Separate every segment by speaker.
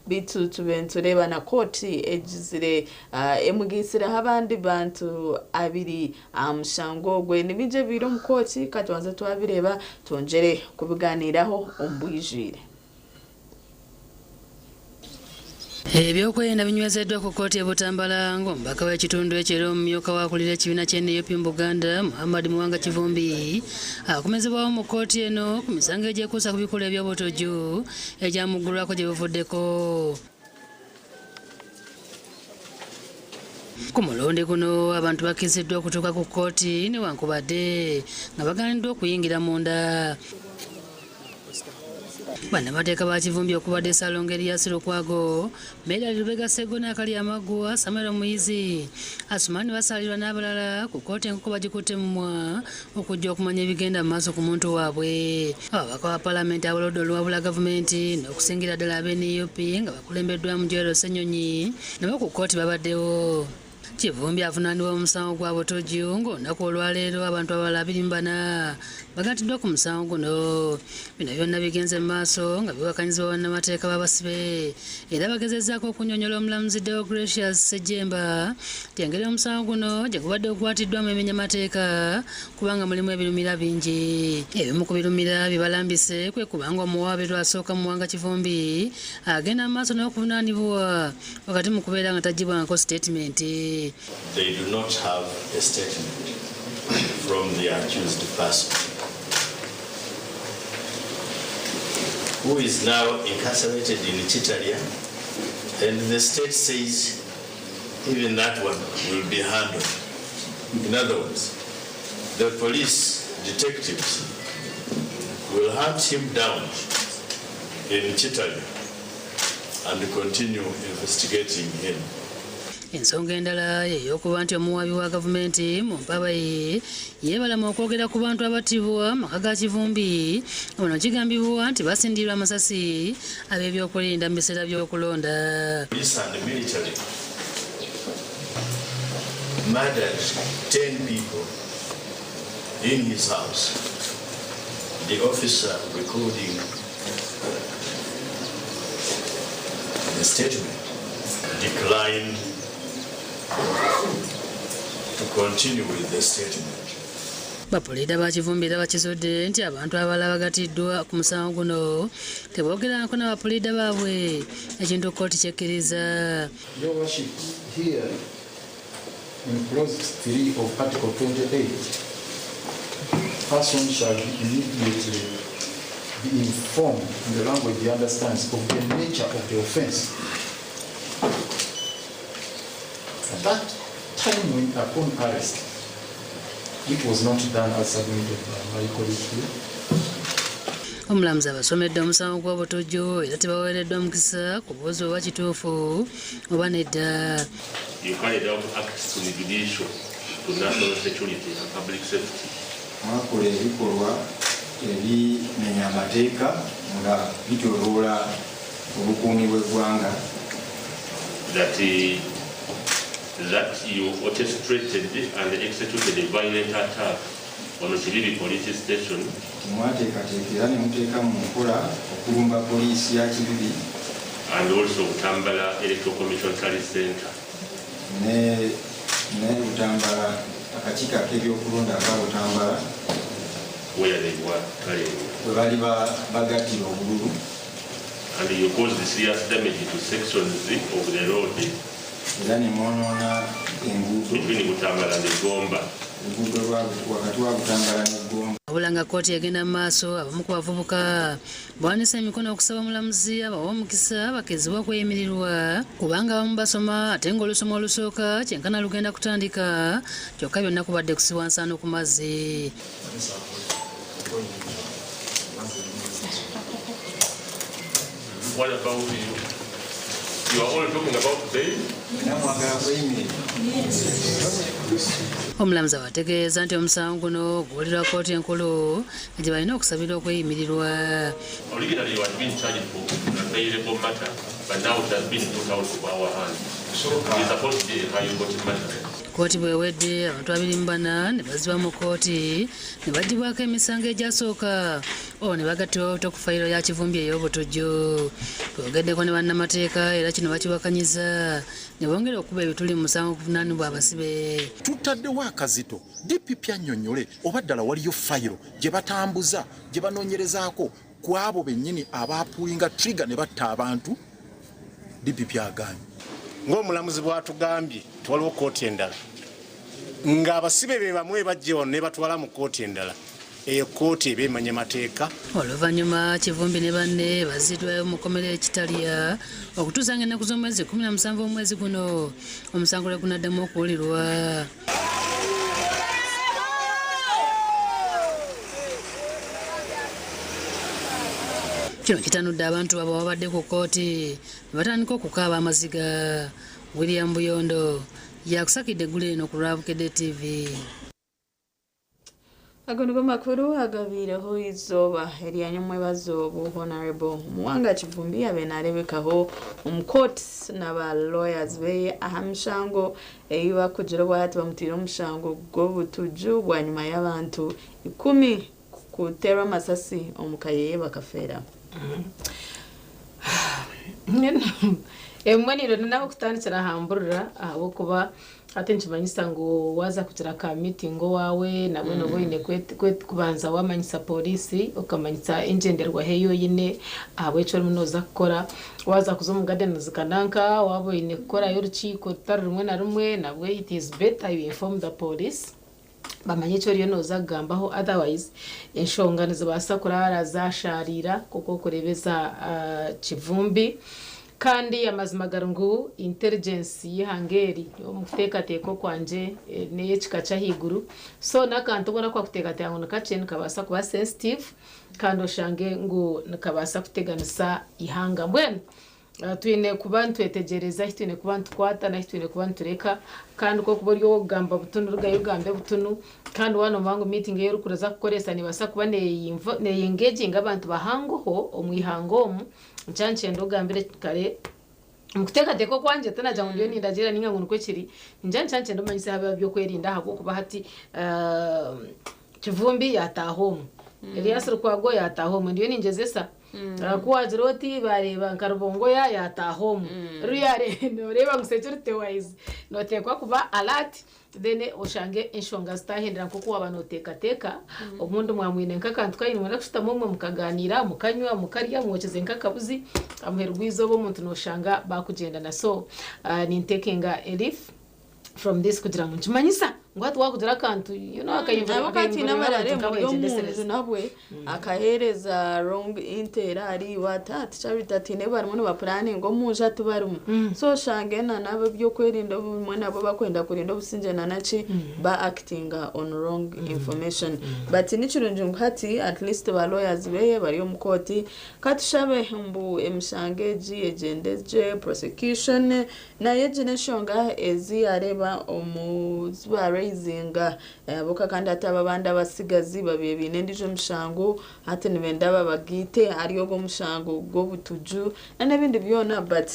Speaker 1: bitutu bentureba na koti ejizire emugisira abandi bantu abiri amushango gwe nibije biro mu koti katwanze twabireba tongere kubiganiraho ombwijire.
Speaker 2: Ebyokwerinda binywezeddwa ku kkooti e Butambala ng'omubaka w'ekitundu ekyo omumyuka w'akulira ekibiina ky'NUP mu Buganda Muhammad Muwanga Kivumbi akomezebwawo mu kkooti eno ku misango egyekuusa ku bikolwa eby'obutojju egyamuggulwako gye buvuddeko. Ku mulundi guno abantu bakkiriziddwa okutuuka ku kkooti newankubadde nga bagaaniddwa okuyingira munda. Bannamateeka ba Kivumbi okubadde Salongo Erias Lukwago, Medal Lubega Ssego n'Akali Amaggwa, Samuel Muyizi, Asumani basalirwa n'abalala ku kkooti enkoko bagikutte mu mumwa okujja okumanya ebigenda mu maaso ku muntu waabwe. Ababaka ba Paalamenti abalodde oluwabula gavumenti n'okusingira ddala ab'NUP nga bakulembeddwamu Joel Ssenyonyi nabo ku kkooti babaddewo. Kivumbi avunaanibwa mu musango gwa butojju ng'olunaku olwaleero abantu abalala 24 bagattiddwa ku musango guno. Bino byonna bigenze mu maaso nga biwakanyizibwa bannamateeka b'abasibe era bagezezzaako okunnyonnyola omulamuzi Deogratius Ssejjemba nti engeri omusango guno gye gubadde gukwatiddwamu emenyamateeka kubanga mulimu ebirumira bingi. Ebimu ku birumira bye balambise kwe kubanga omuwawaabirwa asooka Muwanga Kivumbi agenda mu maaso n'okuvunaanibwa wakati mu kubeera nga taggyibwangako sitatimenti.
Speaker 3: They do not have a statement from the accused person, who is now incarcerated in Chitalia, and the state says even that one will be handled. In other words, the police detectives will hunt him down in Chitalia and continue investigating him.
Speaker 2: Ensonga endala y'okuba nti omuwaabi wa gavumenti mu mpaaba ye yeebalama okwogera ku bantu abattibwa maka ga Kivumbi ono kigambibwa nti basindirwa amasasi ab'ebyokwerinda mu biseera by'okulonda.
Speaker 3: Police and the military murdered 10 people in his house. The officer recording the statement declined to continue with the statement.
Speaker 2: Bapuliida ba Kivumbi era bakizudde nti abantu abalala bagattiddwa ku musango guno teboogerako n'abapuliida baabwe ekintu kkooti kyekkiriza.
Speaker 4: Your worship, here in clause 3 of article 28, person shall immediately be informed in the language he understands of the nature of the offence. At that time when upon arrest, it was not done as submitted by my colleague here.
Speaker 2: Omulamuzi abasomedde omusango gw'obutojju era tebaweereddwa mukisa ku buuzi oba kituufu oba nedda.
Speaker 5: You carried out acts to negligence to national security and public safety.
Speaker 6: Mwakola ebikolwa ebimenya amateeka nga bitoloola obukuumi bw'eggwanga.
Speaker 5: That you orchestrated and executed a violent attack on Kibibi police station.
Speaker 6: Mwateekateekera ne muteeka mu nkola okulumba poliisi ya Kibibi.
Speaker 5: And also Butambala Electoral Commission Service Center.
Speaker 6: Ne Butambala akakiiko ak'ebyokulonda aka Butambala.
Speaker 5: Where they were carrying.
Speaker 6: Bwe bali bagattira obululu.
Speaker 5: And you caused serious damage to sections of the road.
Speaker 6: Era ne mwonoona enguudo.
Speaker 5: Between Butambala and Gomba.
Speaker 6: Enguudo wakati wa Butambala ne Gomba.
Speaker 2: Wabula nga kkooti egenda mu maaso abamu ku bavubuka bawanise emikono okusaba omulamuzi abawa omukisa bakezibwa okweyimirirwa kubanga abamu basoma ate ng'olusoma olusooka kyenkana lugenda kutandika kyokka byonna kubadde kusibwa nsaano ku mazzi.
Speaker 5: What about you? You are all talking about bail?
Speaker 2: Omulamuzi abategeeza nti omusango guno guwulirwa kkooti enkulu gye balina okusabira okweyimirirwa.
Speaker 5: Originally you had been charged for a bailable matter, but now it has been put out of our hands. So it is supposed to be a high court matter.
Speaker 2: kkooti bwewedde abantu 24 ne bazibwa mu kkooti ne bagibwako emisango egyasooka ne bagattibwa ku fayiro ya Kivumbi ey'obutujju. Twogeddeko ne bannamateeka era kino bakiwakanyiza ne bongera okuba ebituli mu musango okuvunaanibwa abasibe.
Speaker 4: Tutaddewo akazito DPP annyonnyole oba ddala waliyo fayiro gye batambuza gye banoonyerezaako ku abo bennyini abaapuulinga trigger ne batta abantu. DPP agaanye
Speaker 7: ng'omulamuzi bw'atugambye tewaliwo kkooti endala ng'abasibe be bamwe bajja wano ne batwala mu kkooti endala eyo kkooti eba emanya mateeka.
Speaker 2: Oluvannyuma Kivumbi ne banne baziddwayo mu kkomera y'Kitalya okutuusa ng'ennaku z'omwezi 17 omwezi guno omusango lwe gunaddamu okuwulirwa. Kino kitanudde abantu abo babadde ku kkooti batandika okukaaba amaziga. William Buyondo yakusakidde eggulu eno ku Lwabukedde TV.
Speaker 1: Agono makuru agabireho izoba eryanyomwebaza obu Honorable Muwanga Kivumbi abenalebekaho omukoti n'aba lawyers be ahamushango eiba kugira bwati bamutira omushango gw'obutujju bwanyuma y'abantu 10 kuterwa amasasi omukayeye bakafera.
Speaker 8: Emwaniro nabo kutandikira hamburira abo kuba ate nkimanyisa ngo waza kugira ka meeting wawe nabwo no boine kubanza wamanyisa polisi ukamanyisa engenderwa heyo yine abo echo munoza kukora waza kuzo mu garden zikananka wabo ine kukora y'urukiko rutari rumwe na rumwe nabwo it is better you inform the police bamanye cyo ryo noza gambaho otherwise enshongano zibasa kurara zasharira kuko kurebeza Kivumbi kandi amazimagaro ngo intelligence y'ihangeri omutekateko kwanje neye kikacha higuru so nakantu bora kwa kutekateka ngo nakacheni kabasa kuba sensitive kandi oshange ngo nakabasa kuteganisa ihanga mbwenu twine kubantu twetegereza hitine kubantu kwata na hitine kubantu reka kandi ko kuburyo gamba butunu rugayo gambe butunu kandi wano mango meeting yo rukuraza kukoresa ni basa kuba ne engaging abantu bahangoho omwihangomu nchanche ndo gambire kare mukutekateko kwanje tana jangu ndiyo nindagira ninga ngo nukwekiri nchanche ndo manyise haba byo kwerinda hako kuba hati Kivumbi yatahomu Elias Rukwago yatahomu ndiyo ninjezesa kuwa jiroti bareba nkarubongo yatahomu ruyare no reba ngusecurity wise no tekwa kuba alert then oshange enshonga zitahendera kuko abantu tekateka omundu mwamwine nkakantu kayini mwana kushita mumwe mukaganira mukanywa mukarya mwocheze nkakabuzi amherugwizo bo muntu no shanga bakugenda na so nintekenga elif from this kugira ngo nkimanyisa ngwatu wakugira kantu akayimvira
Speaker 1: wakati nabarare mu muntu nabwe akahereza wrong inter ari watati chabitati ne barimo no baplanning ngo muja tubarumu so shangena nabo byo kwerinda bumwe nabo bakwenda kurinda businjena naci ba acting on wrong information but nichirunje ngati at least ba lawyers be bari mu koti katushabe mbu emshangeji ejendeje prosecution na yejene shonga ezi areba omuzwa raising boka kandi ataba banda basigazi babiye binendijo mushango ate nibenda babagite ariyo go mushango go butuju n'ibindi byona but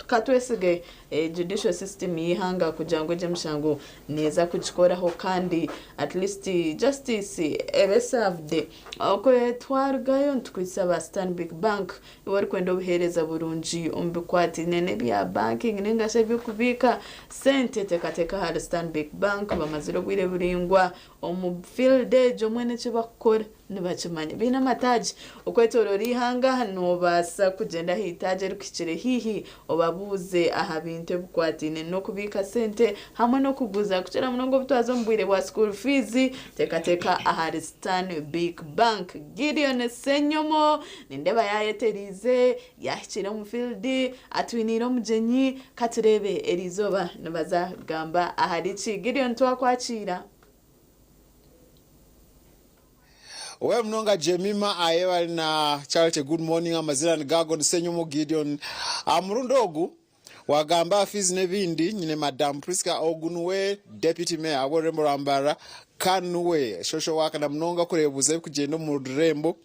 Speaker 1: katwesige judicial system yihanga kujango je mushango neza kugikoraho kandi at least justice served okwe twargayo ntwisaba Stanbic Bank wari kwenda ubuhereza burunji ombikwati nene bya banking ningashe byo kubika sente tekateka ha Stanbic Bank bamaziro gwire buringwa omu field age omwene kibakora nibakimanya bina mataji okwetorori hanga no basa kugenda hitaje rukikire hihi obabuze aha bintu bukwatine no kubika sente hamwe no kuguza kugira munongo butwazo mbwire bwa school fees tekateka aha Stanbic Bank. Gideon Senyomo nindeba yayeterize yahikira mu field atwinira mujenyi katurebe erizoba nibaza gamba aharici Gideon twakwakira
Speaker 9: Owe mnonga Jemima ayewa na Charity good morning amazira ni Gagon Senyomo Gideon amurundogu wagamba fees nebindi nyine Madam Priska Ogunwe Deputy Mayor Aborembo Rambara kanwe shosho waka na mnonga kurebuze kugenda mu Rembo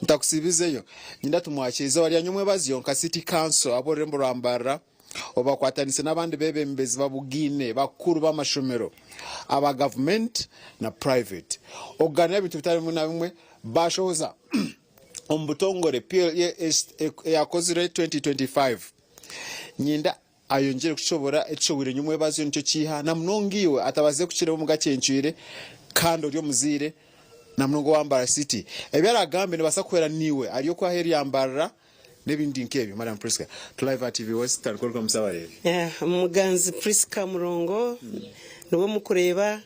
Speaker 9: ntakusibizeyo nyinda tumwakiriza wali anyumwe baziyo nka City Council Aborembo Rambara obakwatanise n'abandi bebembezi babugine bakuru b'amashomero aba government na private oganira bintu bitari na bimwe bashoza ombutongore PLA yakozire 2025 nyinda ayongere kushobora ecobure nyumwe bazo nicyo kiha na mnongiwe atabaze kukiremo mu gakencire kandi ryo muzire na mnongo wambara city ebyaragambe nibasakwera niwe ariyo kwa heri yambara nebindi nkebyo Madam Priska to Live TV Western kwa msabarere
Speaker 10: muganzi Priska Murongo niwe mukureba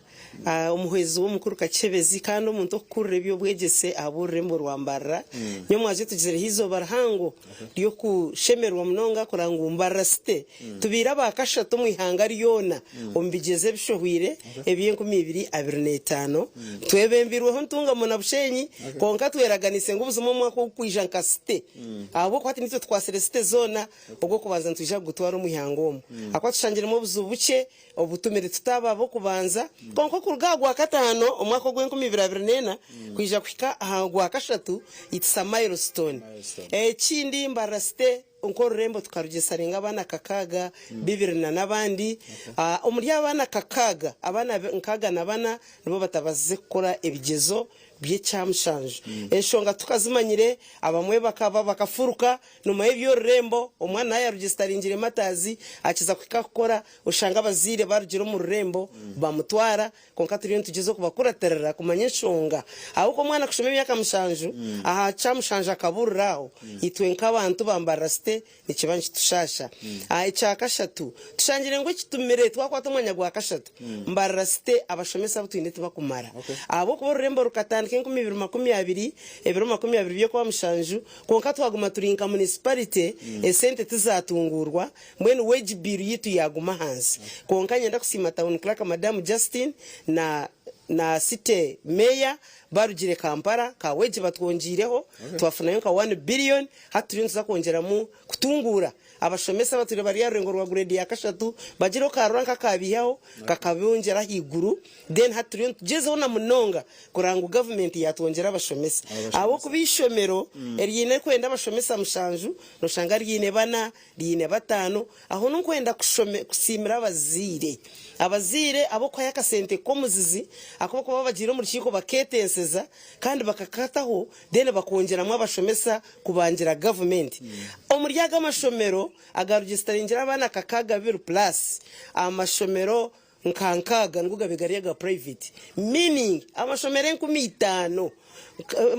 Speaker 10: umuhezi wo mukuru Kacebezi kandi umuntu okurre byo bwegese aburembo rwambara nyo mwaje tugizere hizo barahango ryo kushemerwa munonga kuranga umbara site tubira bakashatu mwihanga ryona ombigeze bishohwire ebiye 2025 twebembirweho ntunga mona bushenyi konka tweraganise ngo ubuzimo mwako kwija nkasite abo kwati nitwe twasere site zona ubwo kubanza ntuje gutwara umwihango akwatushangiremo buzubuke obutumire tutaba bo kubanza konko kurugagwa katano umwaka gwe 2024 kwija kwika ahagwa kashatu itsa milestone kindi mbarasite unkoro rembo tukarugesarenga abana kakaga bibirina nabandi umurya abana kakaga abana nkaga nabana nibo batabaze gukora ebigezo by'ecyamushanje eshonga tukazimanyire abamwe bakaba bakafuruka numa y'ibyo rembo umwana yarugistaringire matazi akiza kwikakora ushanga bazire barugiro mu rembo bamutwara konka turiyo tugezo kubakuraterera kumanyeshonga ahubwo mwana kushome myaka mushanju aha cyamushanje akaburiraho itwe nk'abantu bambara site ikibanji tushasha icyakashatu tushangire ngo kitumire twakwata umwanya gwa kashatu mbara site abashomesa butinde tubakumara abo kubo rembo rukatana kenku 2020 byo kwa mushanju konka twaguma turinka municipality esente tizatungurwa mbene wage bill yitu yaguma hansi konka nyenda kusima town clerk Madam Justin na city mayor barugire Kampala ka wage batwongireho twafuna yo ka 1 billion haturi nza kongera mu kutungura abashomesa baturi bari yarengo rwa grade ya kashatu bagiro karanka kabiyaho kakabongera higuru then haturi jezo na munonga kuranga government yatwongera abashomesa abo kubishomero eriyine kwenda abashomesa mushanju no shangari yine bana yine batano aho no kwenda kusimira abazire abo kwa yakasente ko muzizi akoko kuba bagiro mu rukiko baketenseza kandi bakakataho then bakongeramo abashomesa kubangira government omuryaga amashomero agaregistaringira abana kakaga biru plus amashomero nkankaga nguga bigariyaga private meaning amashomero 15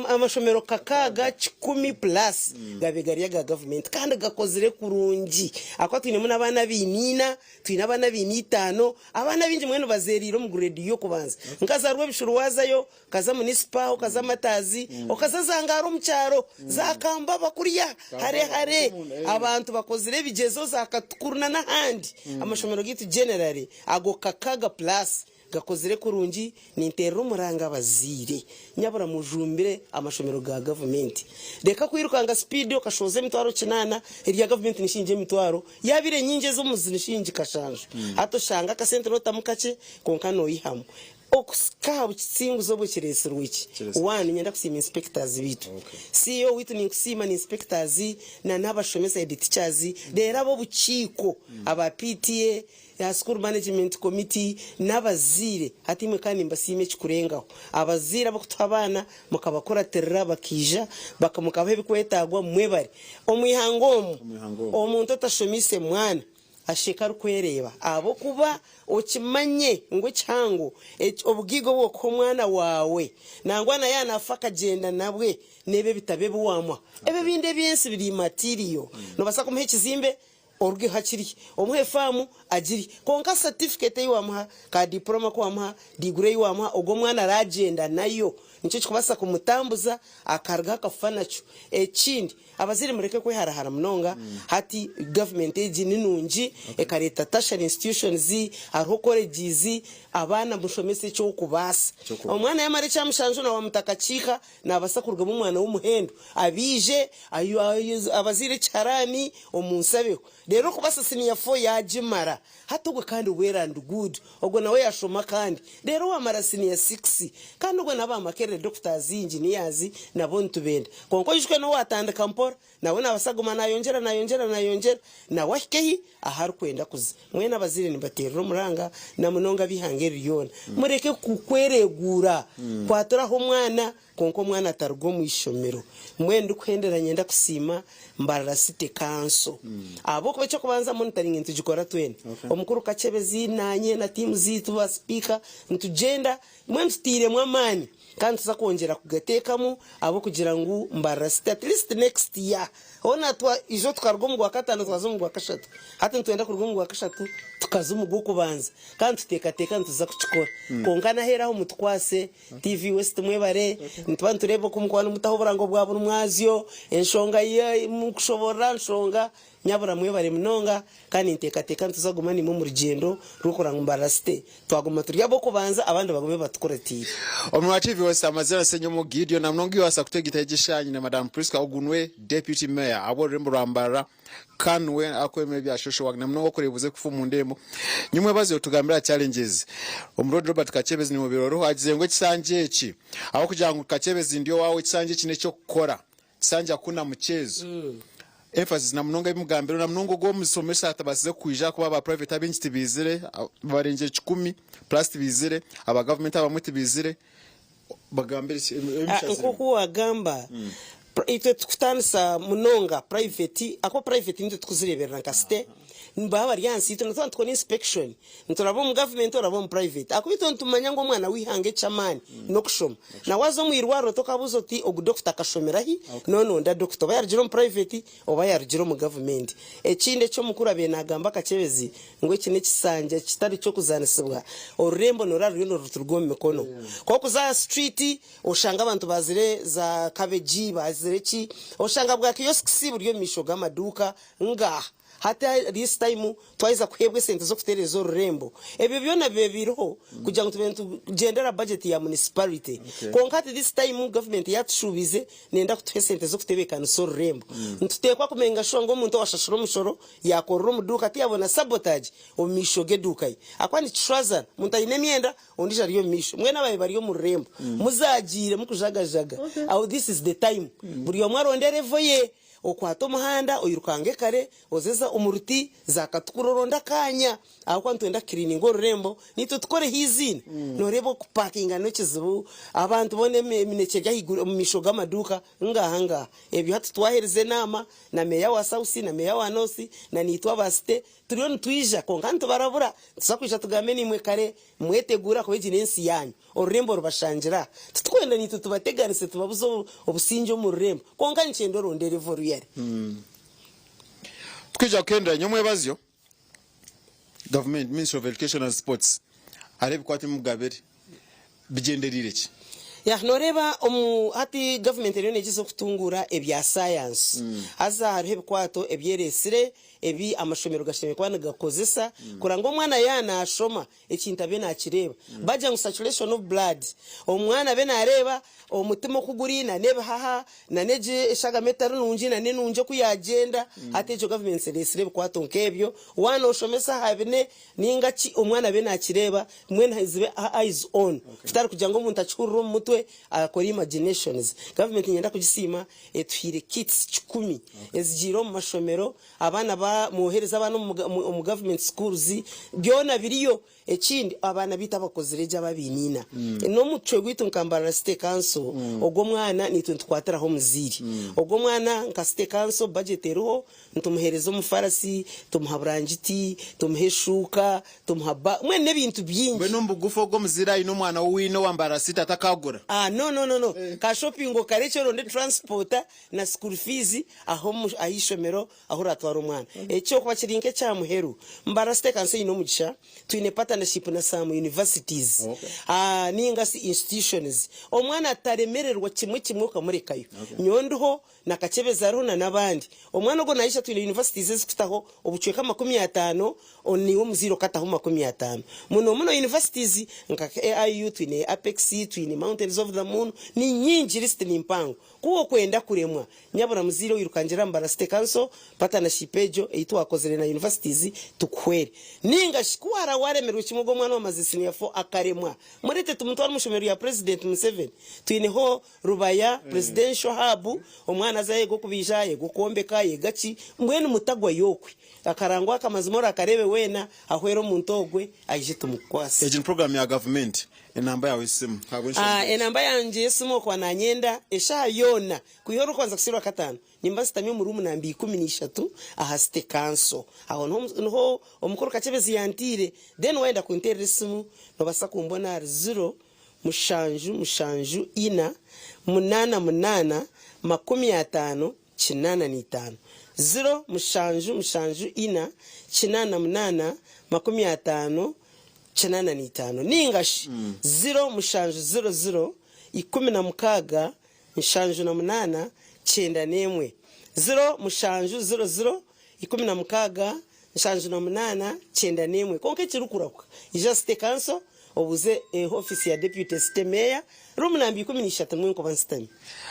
Speaker 10: amashomero kakaga 10 plus gabigariyaga government kandi gakozire kurungi akwatwine muna abana binina twina abana binitano abana binji mwene bazeriro mu grade yo kubanza nkazarwe bishuruwaza yo kaza municipal kaza matazi okazazangaro mcyaro zakamba bakuriya hare abantu bakozire bigezo zakatukuruna na handi amashomero gitu generally ago kakaga plus gakozire kurungi nintero muranga bazire nyabura mujumbire amashomero ga government reka kwirukanga speed okashoze mitwaro kinana irya government nishinje mitwaro yabire nyinje zo muzinishinje kashanje hato shanga ka centre notamukache konka no yihamu okuska ubutsingu zo bukiresero wiki one nyenda kusima inspectors bitu CEO witu ni kusima ni inspectors na nabashomesa teachers rero abo buciko aba PTA ya school management committee n'abazire hatimwe kandi mbasime kikurengaho abazire abo kutabana mukabakora terra bakija bakamukabe bikwetagwa mwebari omwihangomo omuntu tashomise mwana ashikara kwereba abo kuba okimanye ngo cyango obugigo bwo ko mwana wawe nangwana yana afaka genda nabwe nebe bitabe buwamwa ebe binde byensi biri material no basako mhekizimbe orge hakiri omuhe famu agiri konka certificate yiwamha ka diploma kwamha degree yiwamha ogo mwana ragenda nayo nico kibasa kumutambuza akarga kafanacho ekindi abaziri mureke kwiharahara munonga hati government age ninungi ekareta tertiary institutions ariho colleges abana mushomese cyo kubasa omwana yamare cyamushanjo na wamutakachika nabasakurwa mu mwana w'umuhendo abije ayo abazire cyarani omunsabeho rero kubasa senior 4 yajimara hatugwe kandi wera and good ogwo nawe yashoma kandi rero wamara senior 6 kandi ogwo nabamake twongere doctors engineers nabo ntubende konko yishwe no watandika mpora nawe nabasaguma nayongera na wahikehi ahari kwenda kuza mwena abazire nibaterero muranga na munonga bihangera yona mureke kukweregura kwatoraho mwana konko mwana atarwo mu ishomero mwende ukwenderanye nda kusima mbarara site kanso abo ko cyo kubanza monitoring intujikora twene omukuru kachebezi nanye na team zitu ba speaker ntugenda mwende tutire mwamani kandi tuza kongera kugatekamo abo kugira ngo mbarara site at least next year ona twa ijo twarwo mu wa katano twazo mu wa kashatu hati ntwenda kurwo mu wa kashatu tukaza mu gukubanza kandi tuteka ntuza kuchikora konkana heraho mutwase TV West mwebare ntwa nturebo kumukwana mutaho burango bwabo numwazyo enshonga ye mukushobora nshonga nyabura mwebare mnonga kandi nteka ntuzaguma ni mu rugendo rukora ngumbarasite twaguma turya bo kubanza abandi bagume batukoratira
Speaker 9: omwa TV West amazina Senyomo Gideon na mnongi wasa kutegita gishanyi na Madam Priska Ogunwe deputy mayor abo rembo rambara kanwe akweme bya shosho wagna mnongo kurebuze kufumu ndemo nyumwe baze utugambira challenges omrod Robert Kachebezi ni mubiroro agizengwe kisanje eki aho kujangu Kachebezi ndio wawe kisanje kine cyo gukora kisanje akuna muchezo emphasis na mnonga imugambiro na mnongo go musomesha atabasize kuija kuba ba private abinchi bizire barenje 10 plus bizire aba government abamuti bizire bagambira
Speaker 10: nkuko wagamba ite tukutanisa munonga private ako private nito tukuzirebera nkasite mbaba ryansi ito ntwa tukoni inspection nturabo mu government orabo mu private akubito ntumanya ngo mwana wihange chamani no kushoma na wazo mu irwaro tokabuzo ti ogu doctor kashomerahi no nda doctor bayarjiro mu private oba yarjiro mu government ekinde cyo mukura benagamba Kachebezi ngo kine kisanje kitari cyo kuzanisibwa orembo noraro yo ruturgo mekono ko kuza street oshanga abantu bazire za kabeji bazire ki oshanga bwa kiosk si buryo mishoga maduka nga hata this time twaiza kuhebwe sente zo kuterezo rembo ebyo byona bebiriho kugira ngo tubentu gendera budget ya municipality konkati this time government yatushubize nenda kutuhe sente zo kutebekana so rembo ntutekwa kumenga shongo umuntu washashuro mushoro yakorro muduka tiyabona sabotage omishoge dukai akwani trouser muntu ayine myenda ondisha riyo misho mwena baye bariyo mu rembo muzagire mukujagajaga aho this is the time buriyo mwarondere voye okwato muhanda oyirukange kare ozeza umuruti zakatukuroronda kanya akwa ntwenda cleaning orembo nito tukore hizini norebo kuparkinga no kizibu abantu bone mineke gahigura mu mishoga maduka ngahanga ebyo hatu twahereze nama na meya wa South na meya wa North na nitwa basite turiyo ntwija konkanto barabura tusakwija tugambe nimwe kare mwetegura ko ejinensi yanyu orembo rubashangira tutwenda nito tubateganise tubabuzo obusinjo mu rembo konka ncendo rondere voruyere
Speaker 9: twija kendra nyomwe bazyo government Ministry of Education and Sports arebe kwati mugabere bigenderire ki
Speaker 10: ya noreba hati government rero negize kutungura ebya science aza harebe kwato ebyeresire ebi amashomero gasheme kwana gakozesa kurango mwana yana ashoma ekinta be nakireba baje ngo saturation of blood omwana be nareba omutima kugurina nebe haha na neje eshaga metero nunji na nenunje kuyagenda hatejo government seresire kwato nkebyo wana oshomesa habine ninga ki omwana be nakireba mwena hizibe eyes on kitari kujango umuntu achururo mutwe akora imaginations government nyenda kugisima etwire kits 10 ezigiro mu mashomero abana ba muhereza abana mu government schools byona biriyo ekindi abana bita bakozireja babinina no mutwe gwitu nkambara state council ogwo mwana nitwe twataraho muziri ogwo mwana nka state council budget eruho ntumuhereza umufarasi tumuhabrangiti tumuheshuka tumuhaba mwene bintu byingi
Speaker 9: bwe no mbugufo gwo muzira ino mwana wino wambara sita takagura
Speaker 10: no ka shopping ngo karecho ronde transporter na school fees aho ahishomero aho ratwara umwana ekyo kwa kirinke cya muheru mbara state council ino mugisha twine partnership na some universities ninga si institutions omwana ataremererwa kimwe ukamurekayo nyondoho na Kachebezi arona nabandi omwana go naisha twine universities zikutaho obucweka 50 oniwo muziro kataho 50 muno universities nka AIU twine Apex twine Mountains of the Moon ni nyingi list ni mpango kuwo kwenda kuremwa nyabona muziro yirukangira mbara state council partnership ejo eitwa akozere na universities tukwere ninga shikwara waremerwe kimogo mwana wa mazisini ya 4 akaremwa murete tumutwara mushomero ya president Museveni tuineho rubaya presidential hub omwana zaye go kubishaye gukombeka yegachi mbwene mutagwa yokwe akarangwa akamazimora akarebe wena ahwero muntogwe ayije tumukwasa
Speaker 9: agent program ya government enamba yawe simu
Speaker 10: enamba yanje yesimu kwa nanyenda esha yona kuyoro kwanza kusirwa katano nimba sitamye mu room nambi 13 aha state council aho no omukuru kachebezi yantire then wenda ku interesimu no basa kumbona 0 mushanju ina munana 55 0 mushanju ina 55 ningashi 0 mushanju 00 16 mushanju na 8 chenda nemwe 0 mushanju 00 16 mushanju na 8 chenda nemwe konke chirukurakwa ija state council obuze office ya deputy state mayor room nambi 13 mwenko bansitami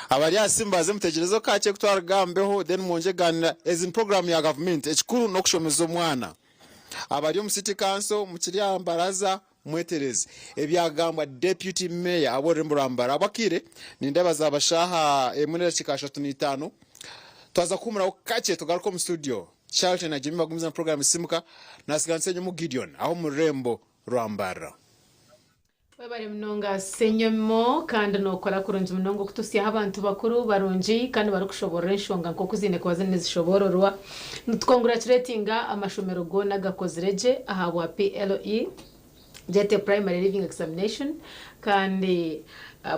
Speaker 9: abari asimbaze mutegerezo kache kutwara gambeho then monje ganira as in program ya government ekikuru no kushomeza omwana abari mu city council mukiri ambaraza mwetereze ebyagamba deputy mayor abore mburambara abakire ninde bazabashaha emunera kikasha 5 twaza kumura kache tugaruko mu studio Charlton na Jimmy bagumza program simuka nasigansenye mu Gideon aho mu Rembo Rwambara
Speaker 8: Webare mnonga senyomo kandi nokora kurunje mnongo kutusiya abantu bakuru barunji kandi barukushobora enshonga nko kuzine kwaze nezishobororwa nutcongratulatinga amashomero go nagakozireje ahabwa PLE jete primary living examination kandi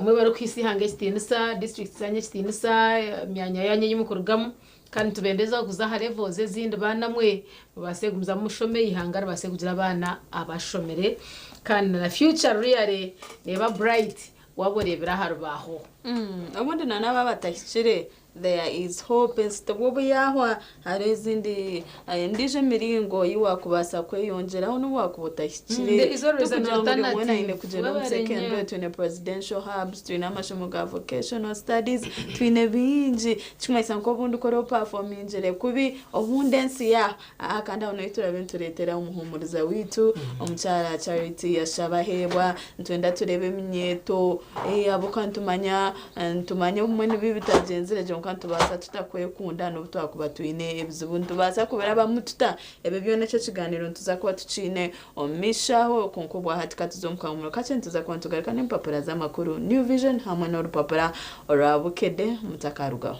Speaker 8: mwe barukwisi hange kitinisa district sanye kitinisa myanya yanye yimukurugamo kandi tubendeza kuzaha levels ezindi bana mwe basegumza mushome ihangara basekugira abana abashomere kandi na future really neba bright waborebera harubaho
Speaker 1: abundi nana batakire there is hope stabo yahwa hari izindi ndije miringo yiwakubasa kweyongeraho no wakubutakire tukujangana ine kugera mu second to presidential hubs to namashomo vocational studies twine binji chimwisa nko bundu koro performing jere kubi obundensi ya akanda onoitura benturetera umuhumuriza witu omucyara charity yashabahebwa ntwenda turebe minyeto abukantumanya ntumanye umwe nibibitagenzere kandi tubasa tutakwe kunda no twakuba twine ebizubuntu basa kubera bamututa ebe byone cyo kiganiro tuzakuba tucine omishaho konkobwa hatika tuzomkamuro kache tuzakuba tugarika n'empapura z'amakuru New Vision hamwe n'urupapura orabukede mutakarugaho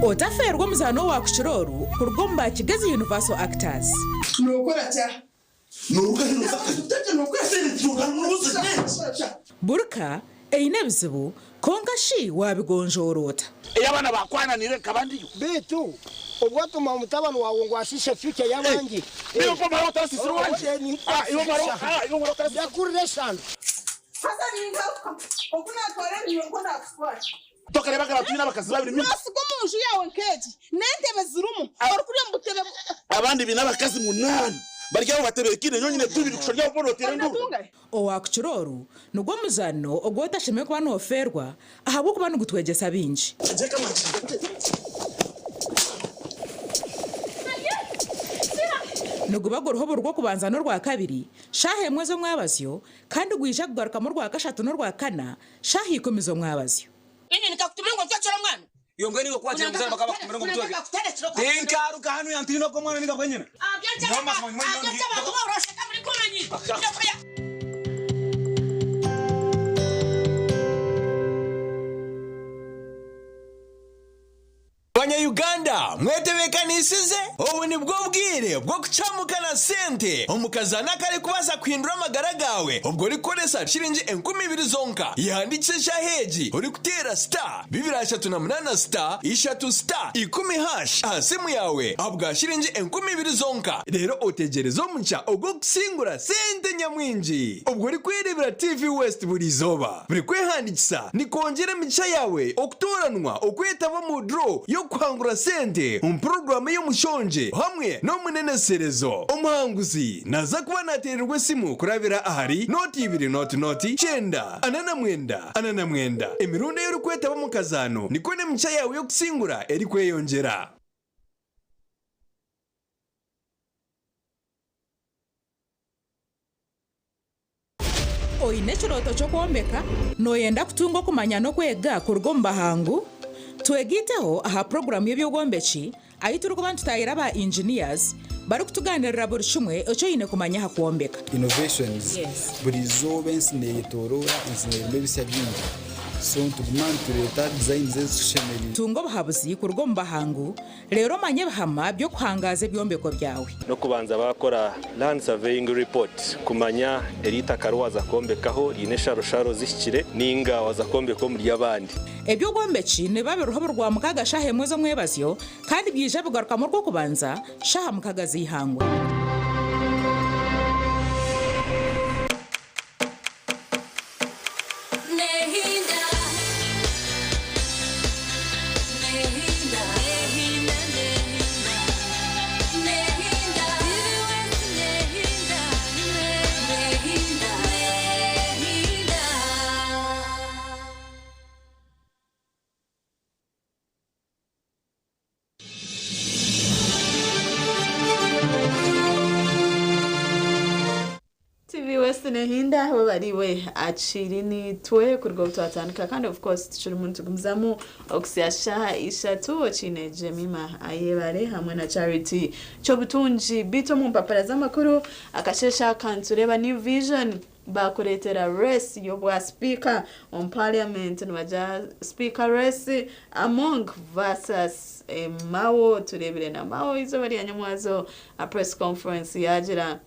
Speaker 11: otaferwa muzano wa kushororu kurugomba Kigazi Universal Actors
Speaker 12: nokora cha
Speaker 11: burka einebizibu kongashi wabigonjorota
Speaker 12: eyabana bakwananire kabandi
Speaker 13: betu obwatuma mutabano wawe ngo asishe fike yabangi
Speaker 12: niyo ko maro tasisiro wanje iyo maro
Speaker 13: yakureshan
Speaker 12: hasa ninga okuna tware niyo ngona kufuata tokare bagara twina bakazi babiri
Speaker 14: nasigo munju yawe nkeji nentebe zirumu orukuri mbutebe
Speaker 12: abandi bina bakazi 8 barya batebe kine nyonyine tubiri kushorya borotere ndu
Speaker 11: owakuchororu nugwo muzano ogwotasheme kwa noferwa ahabo kuba nugutwegesa binji nugubagwa uruhobo rwo kubanza n'urwa kabiri shahe mwezo mwabazyo kandi gwija kugaruka mu rwa gashatu n'urwa kana shahe ikomezo mwabazyo
Speaker 14: ini nikakutumengo cyacora mwana
Speaker 15: yongwe nigo kwatira muzana bakaba kumirongo mutwe denkaruka hano yantino ko mwana niga kwenyena
Speaker 16: Banya Uganda mwetebekanisize ubu ni bwo bwire bwo kucamukana sente umukazana kari kubaza kwindura amagara gawe ubwo rikoresa shiringi 20,000 zonka yandikisha heji uri kutera star 238 star 3 star 10 asimu yawe abwa shiringi 20,000 zonka rero otegereza omuca ubwo kusingura sente nyamwinji ubwo uri kwirebera TV West buri zoba buri kwehandikisa ni kongera mica yawe okutoranwa okwetaba mu draw yo kwangura sente program yo mushonje hamwe no muneneserezo umuhanguzi naza kuba natererwe simu kurabira ahari noti 2 noti chenda anana mwenda emirundi yo kwetaba mu kazano niko ne mica yawe yo kusingura eri kweyongera.
Speaker 11: Oine chiroto cyo kwombeka noyenda kutungwa kumanya no kwega kurugomba hangu twegiteho aha program y'ebyogwombeki ayituruko bantu tayira ba engineers bari kutuganirira buri kimwe icyo yine kumanya hakwombeka
Speaker 17: innovations buri zobe nsineyitorora nsinerime bisya byingi so tugumana tureta design zeshemeri
Speaker 11: tungo bahabuzi kurugomba hangu rero manye bahama byo kuhangaza byombeko byawe
Speaker 18: no kubanza bakora land surveying report kumanya erita karwaza kombekaho ine sharo zishikire ninga waza kombeko muri yabandi
Speaker 11: ebyo gwombeki ne babe ruhabo rwa mukaga shahe mwezo mwebazyo kandi byije bigaruka mu rwo kubanza shaha mukaga zihangwa
Speaker 1: Nehinda aho bariwe acirini twe kurwo twatandika kandi of course tshuri muntu gumzamu oksiyasha ishatu ocine Jemima ayebare hamwe na Charity cyo butunji bito mu mpapara z'amakuru akashesha kantureba New Vision bakuretera race yo bwa speaker on parliament n'abaja speaker race among versus Mao turebere na Mao izo bari anyamwazo a press conference yagira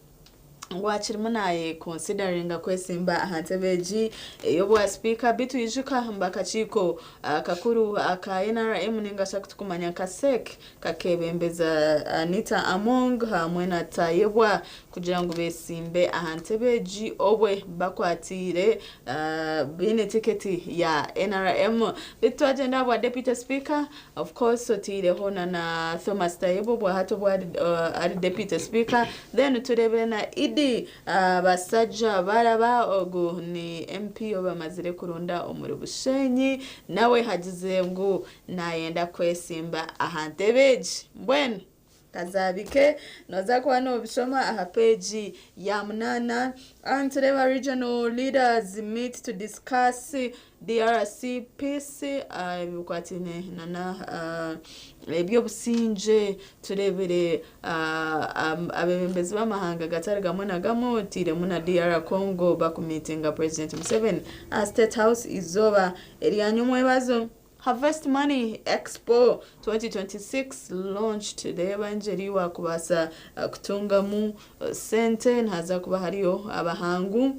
Speaker 1: ngwachirimo naye considering kwesimba ahantebeji yobwa speaker bitu yijuka mbakachiko kakuru aka NRM ningasha kutukumanya kasek kakebembeza Anita Among hamwe na tayebwa kugira ngo besimbe ahantebeji obwe bakwatire bine tiketi ya NRM bitu agenda bwa deputy speaker of course otire hona na Thomas Tayebo bwa hato bwa ari deputy speaker then turebere na basajja baraba ogu ni MP obamazire kurunda omuri Bushenyi nawe hagize ngo nayenda kwesimba ahantebeji mbwene kazabike noza kwa no bishoma aha page ya munana Antreva regional leaders meet to discuss DRC peace bikwatine nana ebyo businje turebere abembezi b'amahanga gatarigamo nagamo tire muna DR Congo bakumitinga President Museveni a State House izoba eriyanyumwe bazo Harvest Money Expo 2026 launched today banjeriwa kubasa kutungamu sente nhaza kuba hariyo abahangu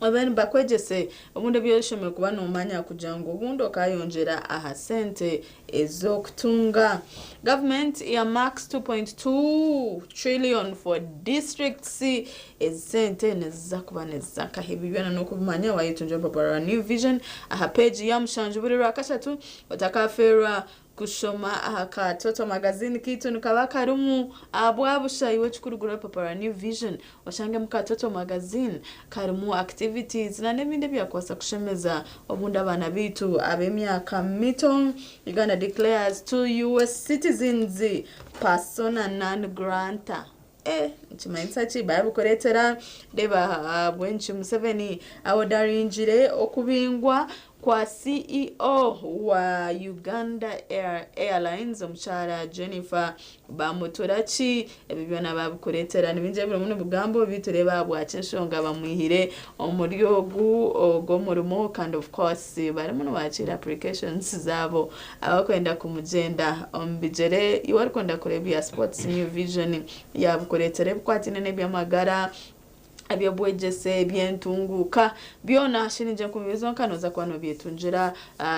Speaker 1: abani bakwegese ubundi byoroshye kuba nomanya kujango ubundo kayonjera aha sente ezo kutunga government earmarks 2.2 trillion for districts sente nezakuba nezakahibibana no kubumanya wayitunje Barbara New Vision aha page ya mshanje buri rakashatu otakafera kushoma aha Toto magazine kitu nukabaka rumu abwabusha iwe chukurugura Papara New Vision washange muka Toto magazine karimu activities na nebinde byakwasa kushemeza obunda abana bitu abemyaka mito. Uganda declares 2 US citizens persona non grata nchimaitsa chiba bukoretera deba bwenchi Museveni awodarinjire okubingwa kwa CEO wa Uganda Airlines omukyala Jennifer Bamuturachi ebyo byona babukuretera nibinje biro muno bugambo bitureba bwakishonga bamwihire omuryogu ogw'omurimo kandi of course bari muno bakira applications zabo abakwenda kumugenda ombijere iwari kwenda kurebya sports new vision yabukuretera bukwatine nebyamagara abyo bwegese byentunguka byona shinije kubizo kanoza kwano byetunjira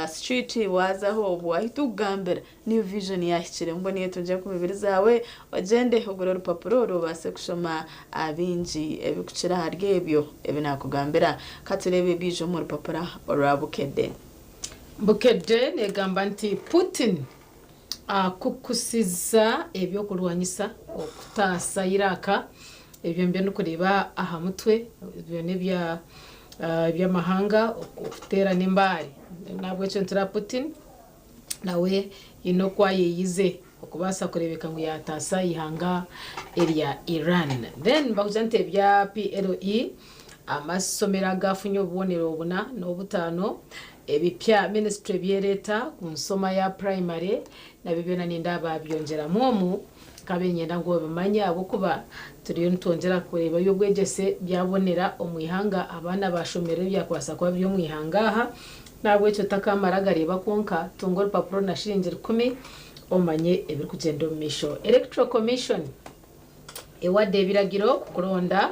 Speaker 1: street wazaho bwahitugambira new vision yahikire mboni yetunje kubibiri zawe ogende ogoro rupapuro rubase kushoma abinji ebikukira hargebyo ebinakugambira katurebe bijo mu rupapura orabukede
Speaker 8: Bukede negamba nti Putin kukusiza ebyo kulwanyisa okutasa Iraka ebyo mbyo nukureba aha mutwe ebyo nebya byamahanga okutera nembari nabwo cyo ntira Putin nawe ino kwayeyize okubasa kurebeka ngo yatasa ihanga area Iran then bakujante bya PLE amasomera gafunyo obubonero obuna n'obutano ebipya ministry byereta ku nsoma ya primary na bibyona nindaba byongera momu kabenyenda ngo bamanya abo kuba turiyo ntongera kureba yo bwegese byabonera omwihanga abana bashomere byakwasa kwa byo mwihanga aha nabwo cyo takamara gareba konka tungor papuro na shiringi 10 omanye ebiri kugenda omisho electoral commission ewade biragiro kuronda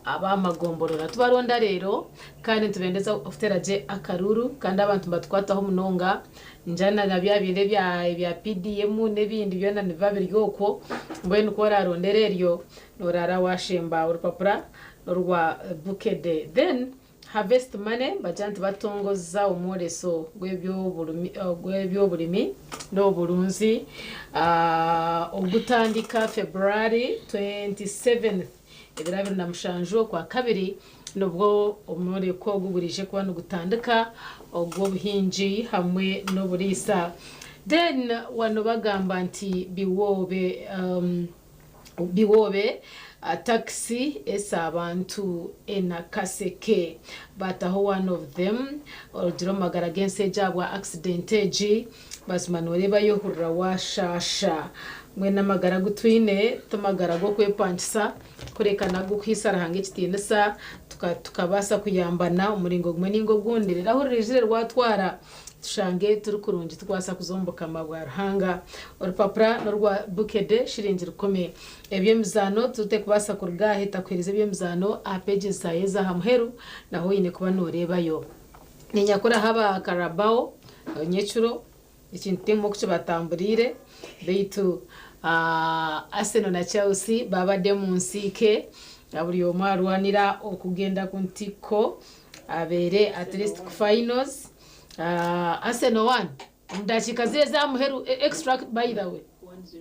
Speaker 8: abamagomborora tubaronda rero kandi tubendeza ofiteraje akaruru kandi abantu batwataho munonga njana na byabinde bya PDM nebindi byona nibabiryoko mbwe nukora arondereryo norara washemba urupapura rwa Bukede then harvest money bajanti batongoza umureso gwebyo bulimi no bulunzi ogutandika February 27th ebirabiro na mushanjo kwa kabiri nubwo umuri ko gugurije kuba no gutandika ogwo buhinji hamwe no burisa then wano bagamba nti biwobe taxi esa abantu enakaseke but one of them odiro magara gense jabwa accidentage basmanore bayohurira washasha mwena magara gutwine tumagara go kwepantisa kurekana gukwisara hange kitindesa tukabasa kuyambana umuringo gumwe ningo gundirira aho rijire rwatwara tushange turi kurungi twasa kuzomboka mabwa ruhanga urupapura rwa Bukede shiringi 10 ebyemizano tute kubasa kurga hita kwirize ebyemizano a pages zayeza hamheru naho yine kuba norebayo ninyakora haba Karabao nyechuro ikintimo kucho batamburire beitu Arsenal na Chelsea babade munsike aburi omwarwanira okugenda kuntiko abere at least finals Arsenal 1 ndachika zile za muheru extract by the way 1-0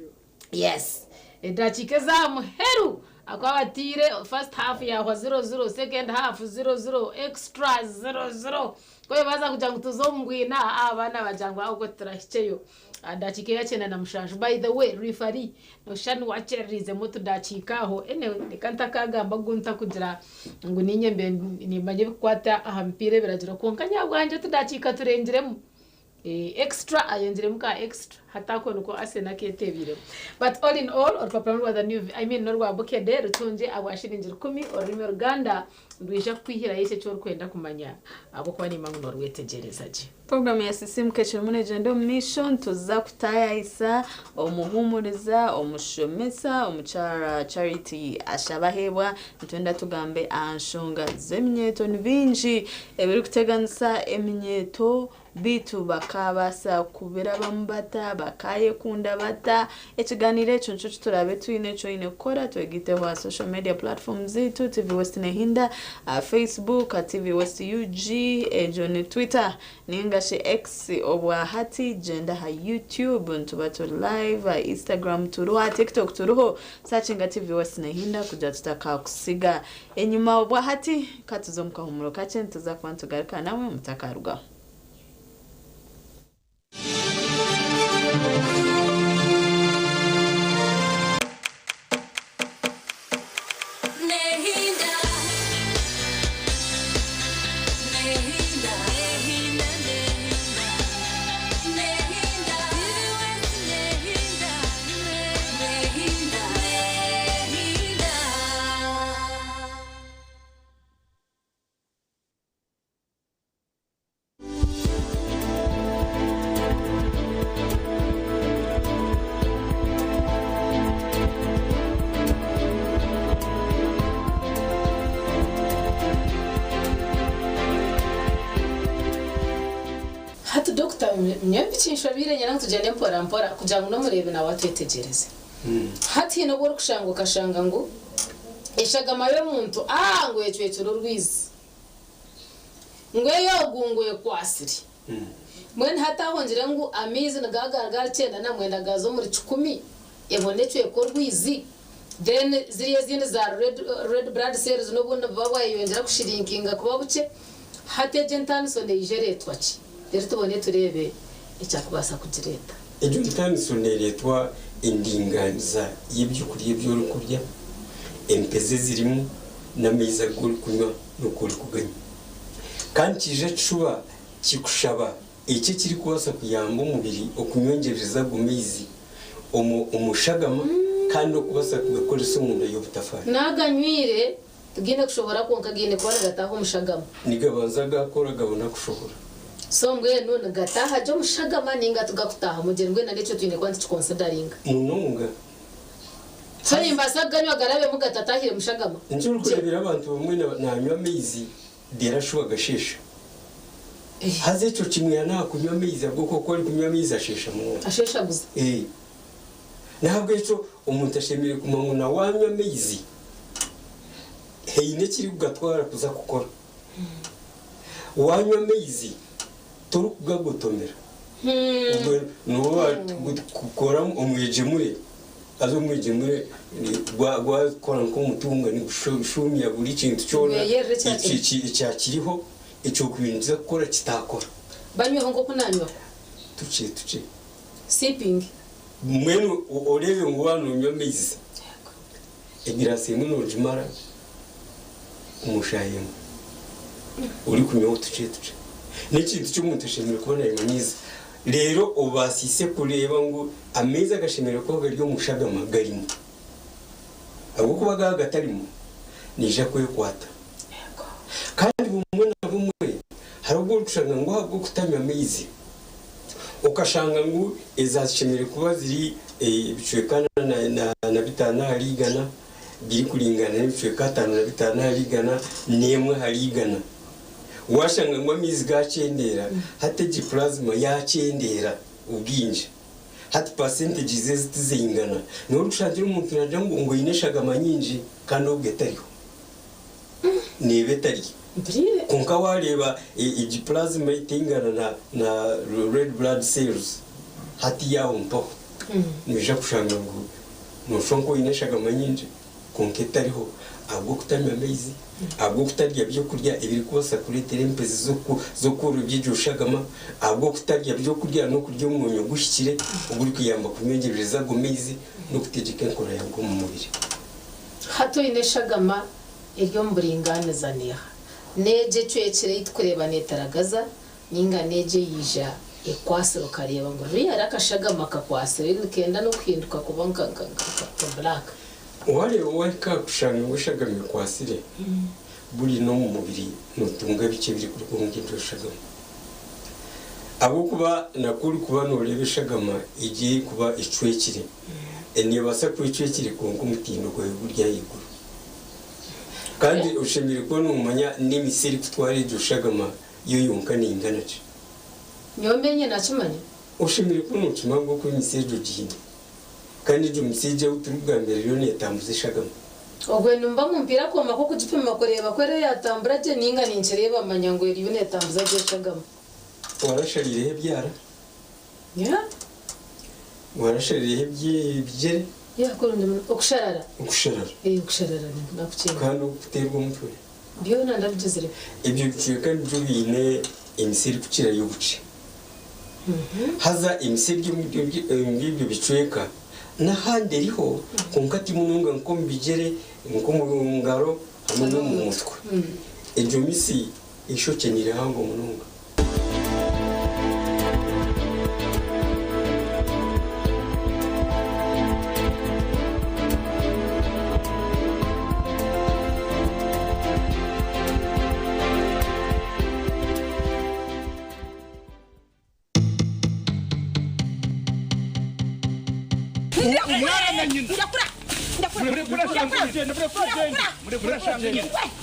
Speaker 8: yes ndachika za muheru akabatire first half ya 0-0 second half 0-0 extra 0-0 kwa baza kuja kutuzomgwina abana bajangwa ahubwo turahiceyo ndachika yachena na mushanju by the way referee no shanu wacherize moto ndachikaho ene nikanta kagamba gunta kugira ngo ninyembe nimanye bikwata ahampire biragira konkanya bwanje tudachika turengiremo extra ayenjiremo ka extra hatako nuko Arsenal ketebire but all in all or papa wa the new norwa Bukede rutunje abashiringira 10 orime Uganda ndwisha kwihira yese cyo kwenda kumanya abo kwa nimanga norwetegerezaje
Speaker 1: program ya sisimu keche mune jendo mission tuza kutaya isa omuhumuriza omushomesa omuchara charity ashabahebwa ntwenda tugambe anshonga zemnyeto nibinji ebiri kuteganisa eminyeto bitu bakabasa kubera bambata bakaye kunda bata ekiganire cyo nco turabe twine cyo ine kora twegite wa social media platforms zitu TV West Nehinda Facebook TV West UG ejone Twitter ningashe X obwa hati genda ha YouTube ntubato live Instagram turuha TikTok turuho searching TV West Nehinda kuja tutaka kusiga enyuma obwa hati katuzomka humuro kache ntuza kwantu garuka nawe mutakaruga
Speaker 19: Nehinda, Nehinda, Nehinda.
Speaker 8: nyabikinshabire nyana tujyane mpora mpora kugira ngo no murebe nawe atwetegereze hati no bwo kushanga ukashanga ngo eshagama yo muntu ngo yecwecero rwizi ngo yogunguye kwasiri mwene hatahongera ngo amizi nagagaragara cyenda na mwenda gazo muri 10 ebonecwe ko rwizi then ziriye zindi za red blood cells no bundi baba yongera kushirinkinga kuba buke hateje ntanso Nigeria twachi rero tubone turebe icyakubasa kugireta
Speaker 19: ejo ntanso neretwa indinganiza y'ibyukuri byo kurya empeze zirimo n'ameza guri kunywa no kuri kuganya kandi kije cuba kikushaba iki kiri kubasa kuyamba umubiri okunyongereza gumizi umushagama kandi okubasa kugakoresa umuntu yo butafari
Speaker 8: naganywire tugine kushobora konka gine kubona gataho umushagama
Speaker 19: nigabanza gakora gabona kushobora
Speaker 8: sombwe none gataha jo mushagama ninga tugakutaha mugerwe na lecho twine kwanti considering
Speaker 19: munonga
Speaker 8: Sani mbasa ganywa garabe mugatatahire mushagama
Speaker 19: njuru kurebera abantu bamwe nanywa amezi derashuba gashesha haze ico kimwe yana kunywa amezi abwo koko ari kunywa amezi ashesha mu
Speaker 8: ashesha guza
Speaker 19: ntabwo ico umuntu ashemire kumangu na wanywa amezi heine kiri kugatwara kuza gukora wanywa amezi turu kugagotomera no gukora umwijemure azo mwijemure gwa kora nko mutunga ni gushumya buri kintu cyona icyakiriho icyo kwinjiza gukora kitakora
Speaker 8: banyweho ngo kunanywa
Speaker 19: tuce
Speaker 8: sipping
Speaker 19: mwene orebe ngo wanonywa amezi egirasi muno jimara umushayemo uri kunywa tuce n'ikintu cy'umuntu ashimira kubona imaniza rero ubasise kureba ngo ameza agashimira ko gari umushagama garimo abo kuba gatarimo nije kwe kwata kandi bumwe na bumwe harubwo gushanga ngo habwo kutanywa amezi ukashanga ngo ezashimira kuba ziri bicwekana na bitana harigana biri kuringana n'ibicweka 5 na bitana harigana nemwe harigana washanga ngo amizi gacendera hateje plasma yacendera ubwinje hati percentage zizingana no rushangira umuntu naje ngo yineshaga amanyinji kandi ubwe tariho nebe tari konka wareba igi plasma itingana na red blood cells hati yawo mpo nije kushanga ngo no shonko yineshaga amanyinji konke tariho abwo kutanywa amezi abwo kutarya byo kurya ibiri kubasa kuri terempezi zo kuru by'ushagama abwo kutarya byo kurya no kurya umunyu gushyikire uburi kuyamba kumengereza gomezi no kutegeka nkora yango mu mubiri
Speaker 8: hato ineshagama iryo mburinganiza neha neje cwecere itkureba netaragaza ninga neje yija ekwasiro kareba ngo riyara kashagama kakwasiro kenda no kwihinduka kubanka black
Speaker 19: wari kakushanga ngo shagame kwasire buri no mu mubiri nutunga bice biri kuri kumugendo shagama abo kuba nakuri kuba norebe shagama igiye kuba icwekire ene basa kwicwekire ko ngumutindo go burya yiguru kandi ushimire ko numanya n'imiseri kutware iryo shagama yo yonka ningana cyo
Speaker 8: nyombenye nakimanya
Speaker 19: ushimire ko nukimango ko imiseri jogine kandi jo misije uturuga mbere ryo netambuze shagama
Speaker 8: ogwe numba mumpira koma ko kugipima kureba ko rero yatambura je ninga nincereba amanyango iri netambuza je shagama
Speaker 19: warasharire byara warasharire byere
Speaker 8: yakoronde okusharara
Speaker 19: ukusharara
Speaker 8: nakucyenga
Speaker 19: kandi uterwa umutwe
Speaker 8: byo nandabigezere
Speaker 19: ibyo biciye kandi byo bine imisiri kukira y'ubuce haza imisiri y'ibyo bicweka n'ahandi riho kunkati mununga nko mbigere nko mu ngaro hamwe no mu mutwe ibyo misi ishokenire hango mununga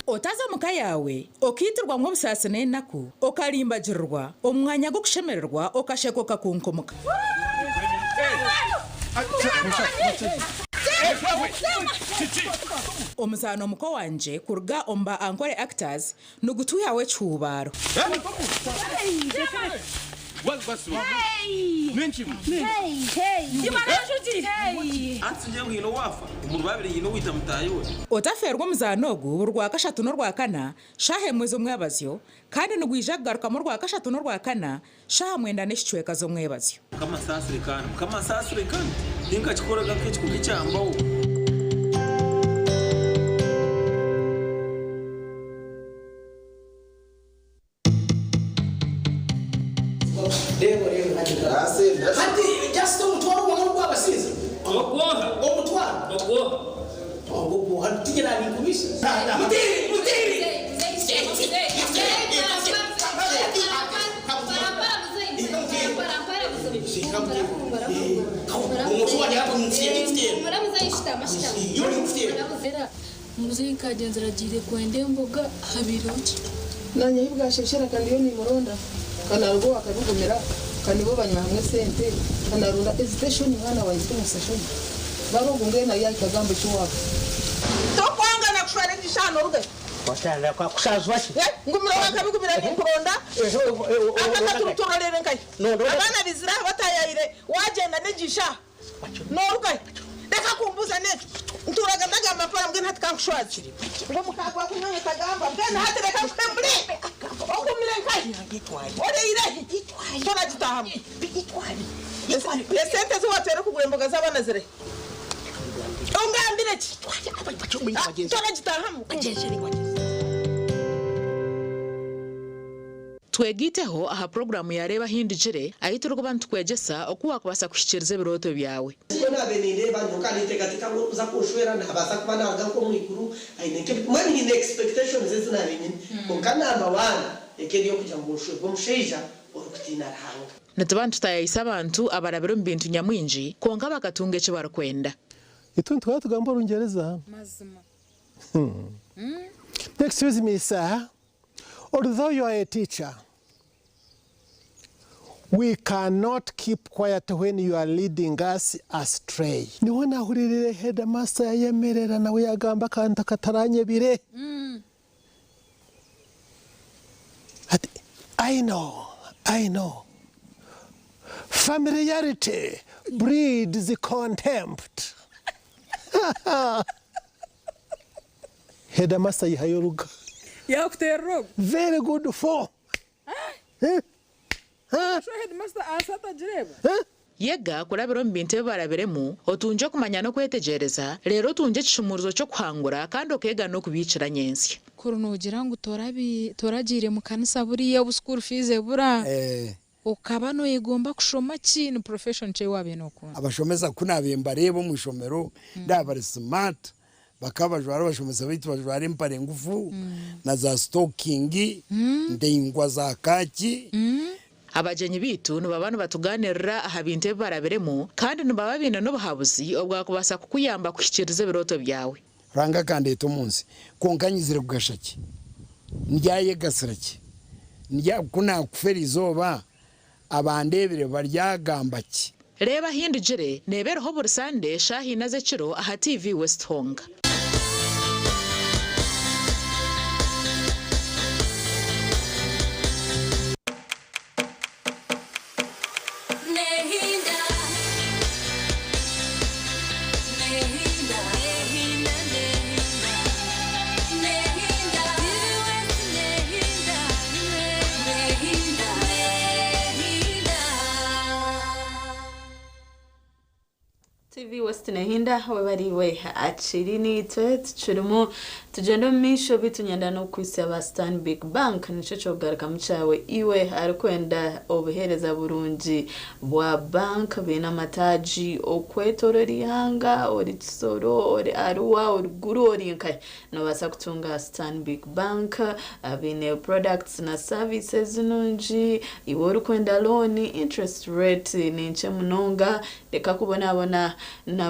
Speaker 11: otaza muka yawe okitirwa mu busasi n'enaku okalimbagirwa omwanya gwo kushemererwa okashekoka kunkomoka omuzaano muko wanje kuruga omba ankore actors nugutu yawe cyubaro otaferwa omuzaano ogu rwa kashatu n'orwa kana shahe mwezi omwebazyo kandi nugwija kugaruka mu rwa kashatu n'orwa kana shaha mwenda n'ekicweka z'omwebazyo
Speaker 15: kamasasire kandi tinkakikoraga nk'ekikugu ekyambaho
Speaker 13: hati just umutwaro w'umuntu w'abasiza umutwaro tugera ni kubisa mutiri
Speaker 20: muzeyi kagenzi aragiye kwende mboga habiroki
Speaker 14: nanye yibwasheshera kandi yo ni muronda kanarugo akabugumira kandi bo banywa hamwe sente kanarunda hesitation mwana wa hesitation barugunge na yaka gambo cyuwa to kwanga na kushwara gishano ruge
Speaker 13: kwashara kwa kushazwa shi
Speaker 14: ngumira wakabugumira ni kuronda akatuturorere nkai abana bizira batayayire wagenda negisha no ruge deka kumbuza necho nturaga ndagamba para mbwe ntatakankushwazi ngo mukagwa kunyanya kagamba mbena hatereka kwembure okumire nkai ore ire tona gitahamu lesente ziwatera kugura imboga z'abana zire ongambire ki tona gitahamu
Speaker 11: twegiteho aha programu yareba hindijire ahiturwa bantu kwegesa okuwa kubasa kushikiriza biroto byawe
Speaker 13: sibona beninde banduka nitegatika ngo uza kushwera nabaza kubana ngo mwikuru aineke mani in expectations zina benyine ukana amabana ekeriyo kujya ngo ushwe bomusheja okutina rahanga
Speaker 11: natabantu tayisa abantu abarabiro mbintu nyamwinji konka bakatunge cyo barakwenda
Speaker 21: ituntu twatugamba urungereza
Speaker 20: mazima
Speaker 21: excuse me sir, although you are a teacher, we cannot keep quiet when you are leading us astray. Niwe nahurire headmaster yemerera nawe yagamba kanta kataranye bire. I know. Familiarity breeds contempt. Headmaster yihayoruga.
Speaker 20: Yakuterro.
Speaker 21: Very good for.
Speaker 20: Show headmaster asata jireba.
Speaker 11: Yega kurabiro mbinte barabiremu otunje kumanya no kwetegereza rero tunje kishumuruzo cyo kwangura kandi okega no kubicira nyensi
Speaker 20: kurunugira ngo toragire mu kanisa buriya bu school fees bura ukaba no yegomba kushoma kintu profession cye wabe no ko
Speaker 22: abashomeza kunabemba rebo mu ishomero ndabari smart bakabajwara bashomeza bitu bajwara impare ngufu na za stocking ndengwa za kaki
Speaker 11: abajenyi bitu no babana batuganirira aha binte barabiremu kandi no bababina no bahabuzi obwa kubasa kukuyamba kushikiriza biroto byawe
Speaker 22: ranga kandi eto munsi konkanyizire kugashaki ndyaye gasiraki ndya kuna kufera izoba abandebire baryagambaki
Speaker 11: reba hindijire nebereho buri Sunday shahi naze kiro aha TV West Honga
Speaker 1: TV West Nehinda wabariwe achirini twet churimo tugenda misho bitunyanda no kwisi aba Stanbic Bank nico cyo garuka mucawe iwe arikwenda obuhereza burungi bwa bank bina mataji okwetorera ihanga ori tsoro ori aruwa ori guru ori nkai no basa kutunga Stanbic Bank abine products na services nunji iworu kwenda loan interest rate ni nche munonga deka kubona bona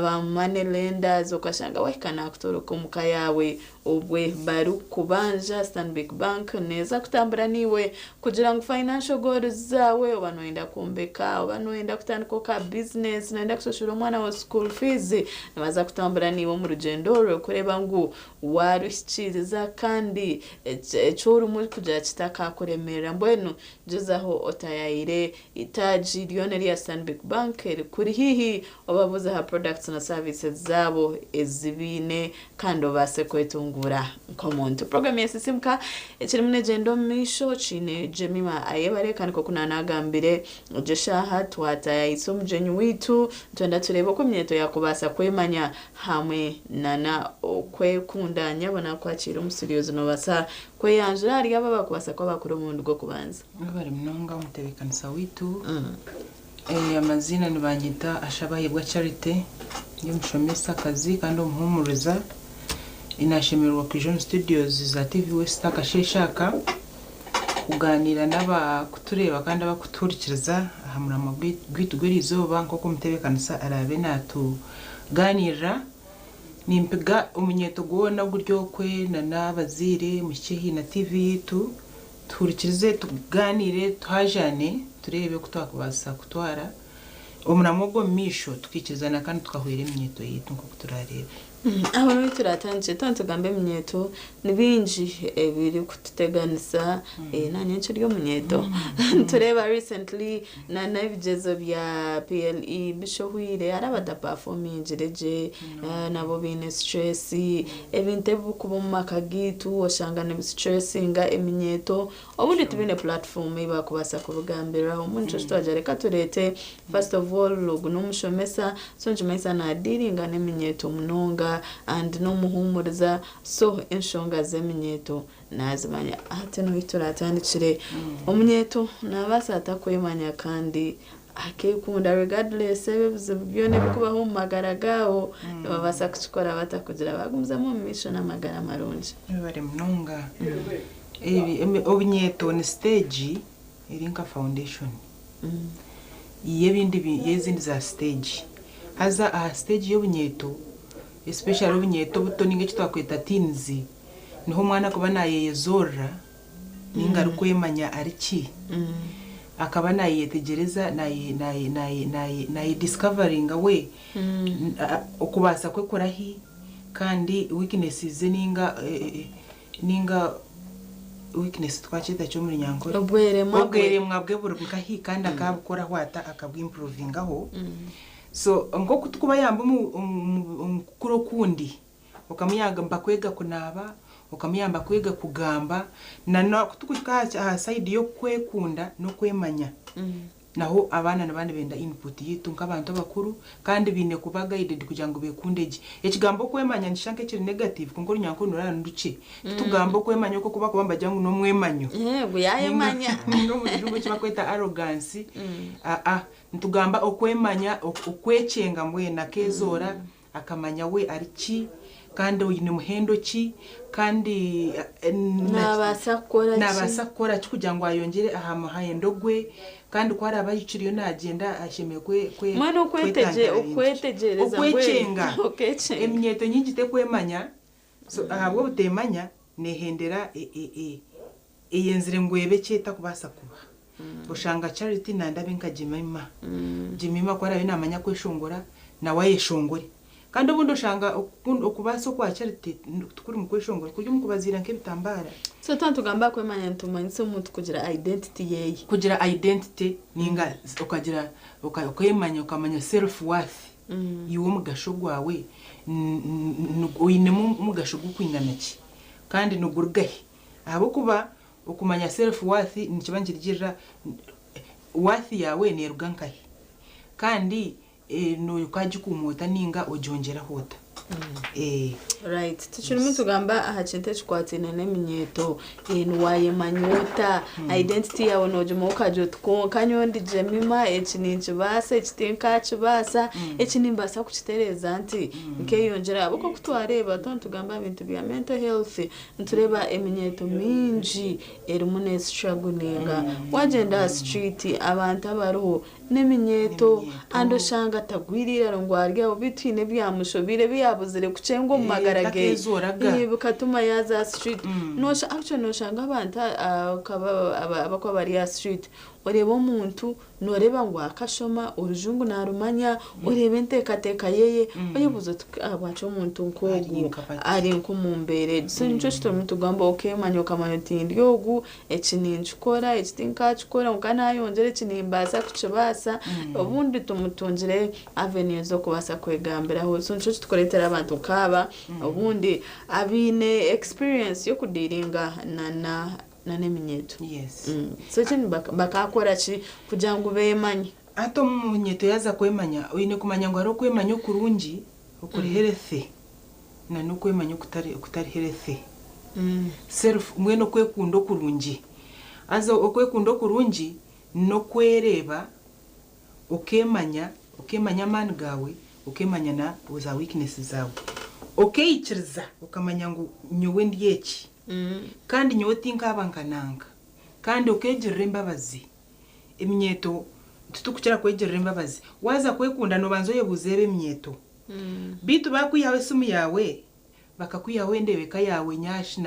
Speaker 1: aba money lenders ukashanga wahikana kutoroka umuka yawe ubwe bari kubanja Stanbic Bank neza kutambura niwe kugira ngo financial goals zawe ubanoenda kumbeka ubanoenda kutandika ka business noenda kusoshura umwana wa school fees nabaza kutambura niwe mu rugendo rwo kureba ngo warushikiriza kandi ecuru muri kugira kitaka kuremera mbwenu jezaho otayaire itaji lyone lya Stanbic Bank kuri hihi obabuza ha products na services zabo ezibine kandi obase kwetungura komuntu program ya sisimka ekiri mune gendo misho chine Jemima ayebare kandi ko kunanagambire jeshaha twata isomu jenyu witu twenda tureba ko myeto yakubasa kwemanya hamwe nana kwekunda nyabona kwakira umusiriyozo no basa kweyanjura ari aba bakubasa kwa bakuru mu ndgo kubanza
Speaker 3: bari mnonga umutebekanisa witu amazina nibanyita ashabahebwa Charity y'umushomesa kazi kandi umuhumuriza inashemerwa ku Vision Studios za TV West akasheshaka kuganira n'aba kutureba kandi abakuturikiriza ahamura gwitugwira izoba nkoko mutebekanisa arabe natuganira nimpiga umunyeto gubona buryo kwe n'abazire mu kihi na TV yitu turikirize tuganire tuhajane turebe kutwakubasa kutwara umuramogo misho tukikirizana kandi tukahwera imyeto yitu nko kuturareba
Speaker 1: aho turatanje tantugambe mnyeto nibinji biri kututeganisa nanyencho ryo mnyeto tureba recently na nabigezo bya PLE bishohwire arabada performing jereje nabo bine stress ebinte bukuba mu makagitu oshangana stressinga emnyeto obundi tubine platform iba kubasa kubugambira umuntu twajare katurete first of all logo numushomesa sonje maisa na diringa nemnyeto mnonga and no muhumuriza so enshonga zeminyeto nazimanya ate no ituratandikire omunyeto nabasa atakwemanya kandi akekunda regardless ebibuze byone bikubaho magaragaho babasa kuchikora batakugira bagumza mu misho namagara marunji
Speaker 3: bari mnonga obunyeto ni stage irinka foundation yebindi yezindi za stage haza a stage y'obunyeto especially obunyeto buto ninge kitwakweta teens niho mwana kuba nayeyezora ninga rukwemanya ariki akaba nayetegereza nayi discovering we okubasa kwekorahi kandi weaknesses ninga weakness twachita cyo muri nyango obwere mwabwe burukahi kandi akabukora hwata akabwimprovinga aho so ngo kutukuba yamba umukuro kundi ukamyaga mbakwega kunaba ukamyamba kwega kugamba na kutukuka side yo kwekunda no kwemanya naho abana nabandi benda input yitu nk'abantu bakuru kandi bine kuba guided kugira ngo bekundeje ekigambo kwemanya nishanke kiri negative kuko nyanko nurana nduce tugambo kwemanya ko kuba kubamba jangu no mwemanyo
Speaker 1: yego yayemanya
Speaker 3: no mujungu kibakweta arrogance ntugamba okwemanya okwecenga mwena kezora akamanya we ariki kandi uyine muhendo ki kandi nabasa kora kugira ngo ayongere ahahendo gwe kandi ko ari abayiciriyo nagenda ashemeye
Speaker 1: mwana ukwetegereza
Speaker 3: okwecenga emnyeto nyingi te kwemanya so ahabwo butemanya nehendera eyenzire ngwebe cyeta kubasa kuba ushanga Charity nandabe nka Jemima ko arabe namanya kweshongora nawe yeshongore kandi ubundi ushanga okubaso kwa Charity tukuri mu kweshongora kujya mu kubazira nke bitambara
Speaker 1: so tantugamba kwemanya ntumanyise umuntu kugira identity yeye
Speaker 3: kugira identity ninga ukagira ukwemanya ukamanya self worth yiwo mugasho gwawe uyine mu gasho gukwingana ki kandi nugurgahe abo kuba ukumanya self worth ni kibangirira worth yawe ne rugankahe kandi no yukaje kumota ninga ojongera hota
Speaker 1: right tuchirimo tugamba ahacente chikwatsina neminyeto waye manyota identity yawe nojuma ukaje tuko kanyondi Jemima echininchi basa echitenka chibasa echinimbasa kuchitereza nti nkeyongera aboko kutwareba tugamba ibintu bya mental health ntureba eminyeto minji erimune struggle ninga wagenda street abantu abariho n'eminyeto ando shanga tagwirira rongwarya obitine byamushobire byabuzire kucengo mu magarage bukatuma yaza street no actually no shanga abantu abakwa bari ya street oreba omuntu noreba ngo akashoma urujungu narumanya oreba ntekateka yeye oyibuzo abwacho omuntu nkogu ari nkumumbere so nico kitoma tugamba okay manyo kamanyo tindyogu ekininchikora ekitinkachikora ukana yongere kinimbaza kuchibasa obundi tumutunjire avenue zo kubasa kwegambiraho so nico tukoretera abantu kaba obundi abine experience yo kudiringa na neminyeto so chini bakakora chi kugira ngo bemanye
Speaker 3: ato munyeto yaza kwemanya uyine kumanya ngo ari kwemanya kurungi ukuri healthy na no kwemanya kutari healthy self mweno kwekundo kurungi aza okwekundo kurungi no kwereba ukemanya man gawe ukemanya na uza weaknesses zawe okeichiriza ukamanya ngo nyowe ndiyeki kandi nyowe tinkabankananga kandi okegirira embabazi emyeto tutukukira kwegirira embabazi waza kwekunda no banzo yebuzebe emyeto bitu bakuyawe simu yawe bakakuyawe ndebeka yawe nyashi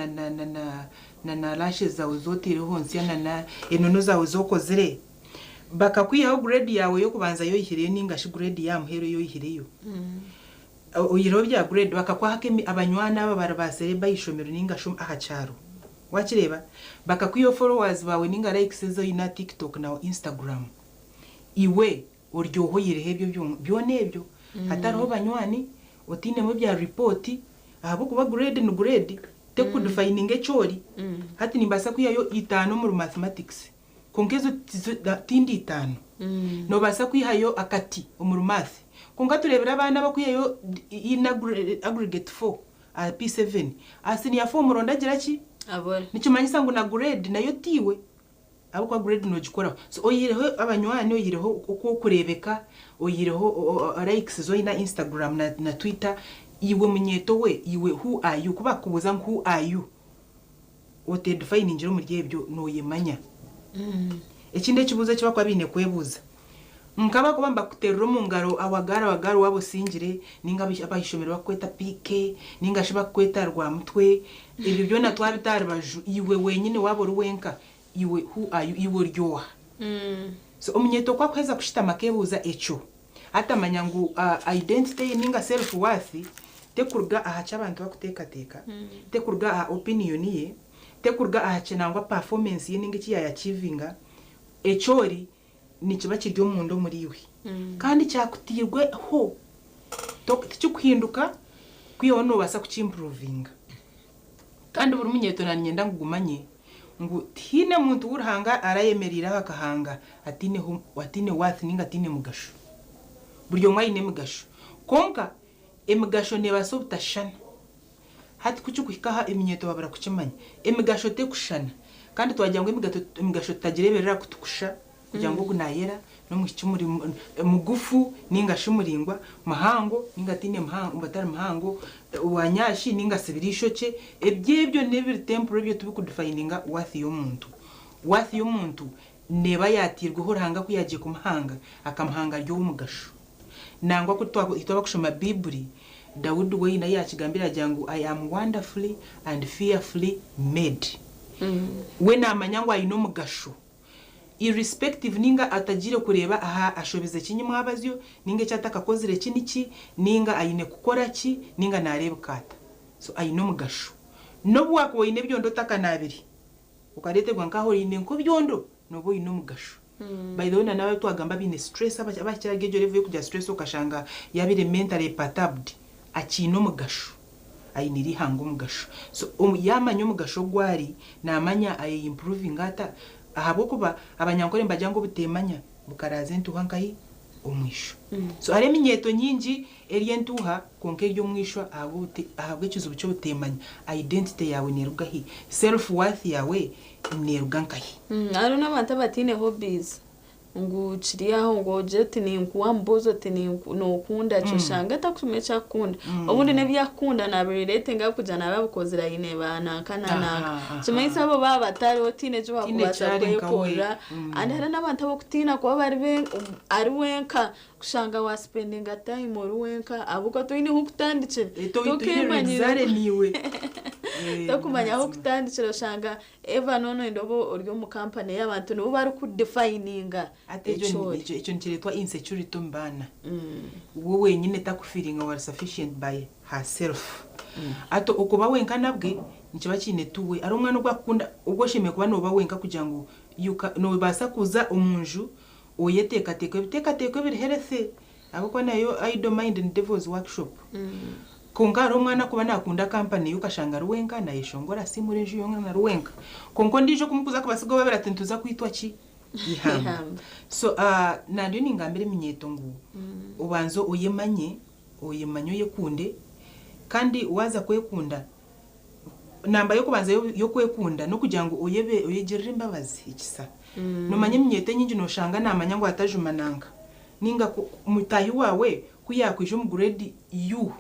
Speaker 3: na lashes zawe zotire honsi na enono zawe zokozire bakakuyaho grade yawe yo kubanza yo ihiriye ningashi grade ya muhero yo ihiriyo oyiro bya grade bakakwahake abanywana aba barabasere bayishomero ningasho ahacharo wakireba bakakuyo followers bawe ninga likes zo ina TikTok na Instagram iwe uryoho yirehebyo byonebyo hatariho banywani otine mu bya report ahabo kuba grade no grade te ku defining echori hati nimbasa kuyayo 5 mu mathematics kongezo tindi 5 no basa kuyayo akati mu math konga turebera abana bakuyeyo in aggregate 4 P7 asini ya 4 muronda giraki abona nikimanyisa ngo na grade nayo tiwe abo kwa grade no gikora so oyireho abanywani oyireho uko kurebeka oyireho likes zo ina Instagram na Twitter iwe munyeto we iwe who are you kuba kubuza who are you ote define njiro muri yebyo no yemanya ekinde kibuza kiba kwa bine kwebuza nkaba kubamba kuterura mu ngaro awagara wabo singire ninga abahishomero bakweta PK ninga shiba kweta rwa mutwe ibyo byo natwabitari baju iwe wenyine wabo ruwenka iwe who are you iwe ryoha so omunyeto kwa kweza kushita makebuza echo atamanya ngo identity ninga self worth tekurga ahacha abantu bakutekateka tekurga aha opinion ye tekurga ahacha nangwa performance ye ninga kiya achievinga echori ni kiba kiryo mundo muriwe kandi cyakutirwe ho cyo kuhinduka kwiyo no basa kuchimprovinga kandi buri munyeto nanyenda ngugumanye ngo tine muntu urhanga arayemerira akahanga atine worth ninga tine mugasho buryo mwayine mugasho konka emigasho ne basobutashana hati kucyukwikaha eminyeto babara kucimanya emigasho te kushana kandi twajya ngo emigasho tagireberera kutukusha kugira ngo gunayera no mukicyumuri mugufu ninga shimuringwa mahango ninga tine mahango batara mahango wanyashi ninga sebirisho cye ebyebyo nebiri temple byo tubikudefininga worth yo muntu neba yatirwe horanga kuyaje kumahanga akamahanga ryo umugasho nangwa kutwa kushoma Bible Daudi we ina yakigambira jangu I am wonderfully and fearfully made we namanyangwa ino mugasho irrespective ninga atagire kureba aha ashobeze kinyi mwabazyo ninga cyataka kozire kiniki ninga ayine kukora ki ninga nareba kata so ayino mugasho no bwako wine byondo takanabiri ukarete gwa nkaho ine nko byondo no bo ino mugasho by the way nawe twagamba bine stress abakiragejo level kujya stress ukashanga yabire mentally perturbed akino mugasho ayiniri hango mugasho so yamanyo mugasho gwari namanya ay improving ata ahabo kuba abanyankore mbajango butemanya bukaraze ntuhankayi omwisho so are minyeto nyingi erientuha konke ryo mwisho ahabwe kizo bucyo butemanya identity yawe nerugahi self worth yawe nerugankahi
Speaker 1: ari n'abantu batine hobbies ngo kiriyaho ngo je tini nkuambuzo tini no kunda choshanga takumecha kunda ubundi ne byakunda na birete ngakujana babukozera ine bana kanana chimaisa abo baba batari otine jo bakubasha kwekora and hari n'abantu abo kutina kwa bari ari wenka kushanga wa spending time ori wenka abuko to ine hukutandice
Speaker 3: tokemanyire niwe
Speaker 1: tokumanya hukutandicira ushanga eva nono indobo oryo mu company y'abantu no bari ku defininga
Speaker 3: icyo nkiretwa insecurity mbana wowe nyine takufiringa wari sufficient by herself ato ukuba wenka nabwe nikiba kine tuwe ari umwana ugakunda ubwo shime kuba no bawenka kugira ngo no basa kuza umunju oyeteka teka biri healthy abako nayo I don't mind in devil's workshop kongaro umwana kuba nakunda company ukashanga ruwenka na yishongora simure nju yonga na ruwenka konko ndijo kumukuza kubasigo babera tentuza kwitwa ki ihamba so nandi ningambere minyeto ngu ubanzo oyemanyo yekunde kandi waza kwekunda namba yo kubanza yo kwekunda no kugira ngo oyegerere imbabazi ikisa no manye minyeto nyinji no shanga namanya ngo atajumananga ninga mutayi wawe kuyakwije mu grade U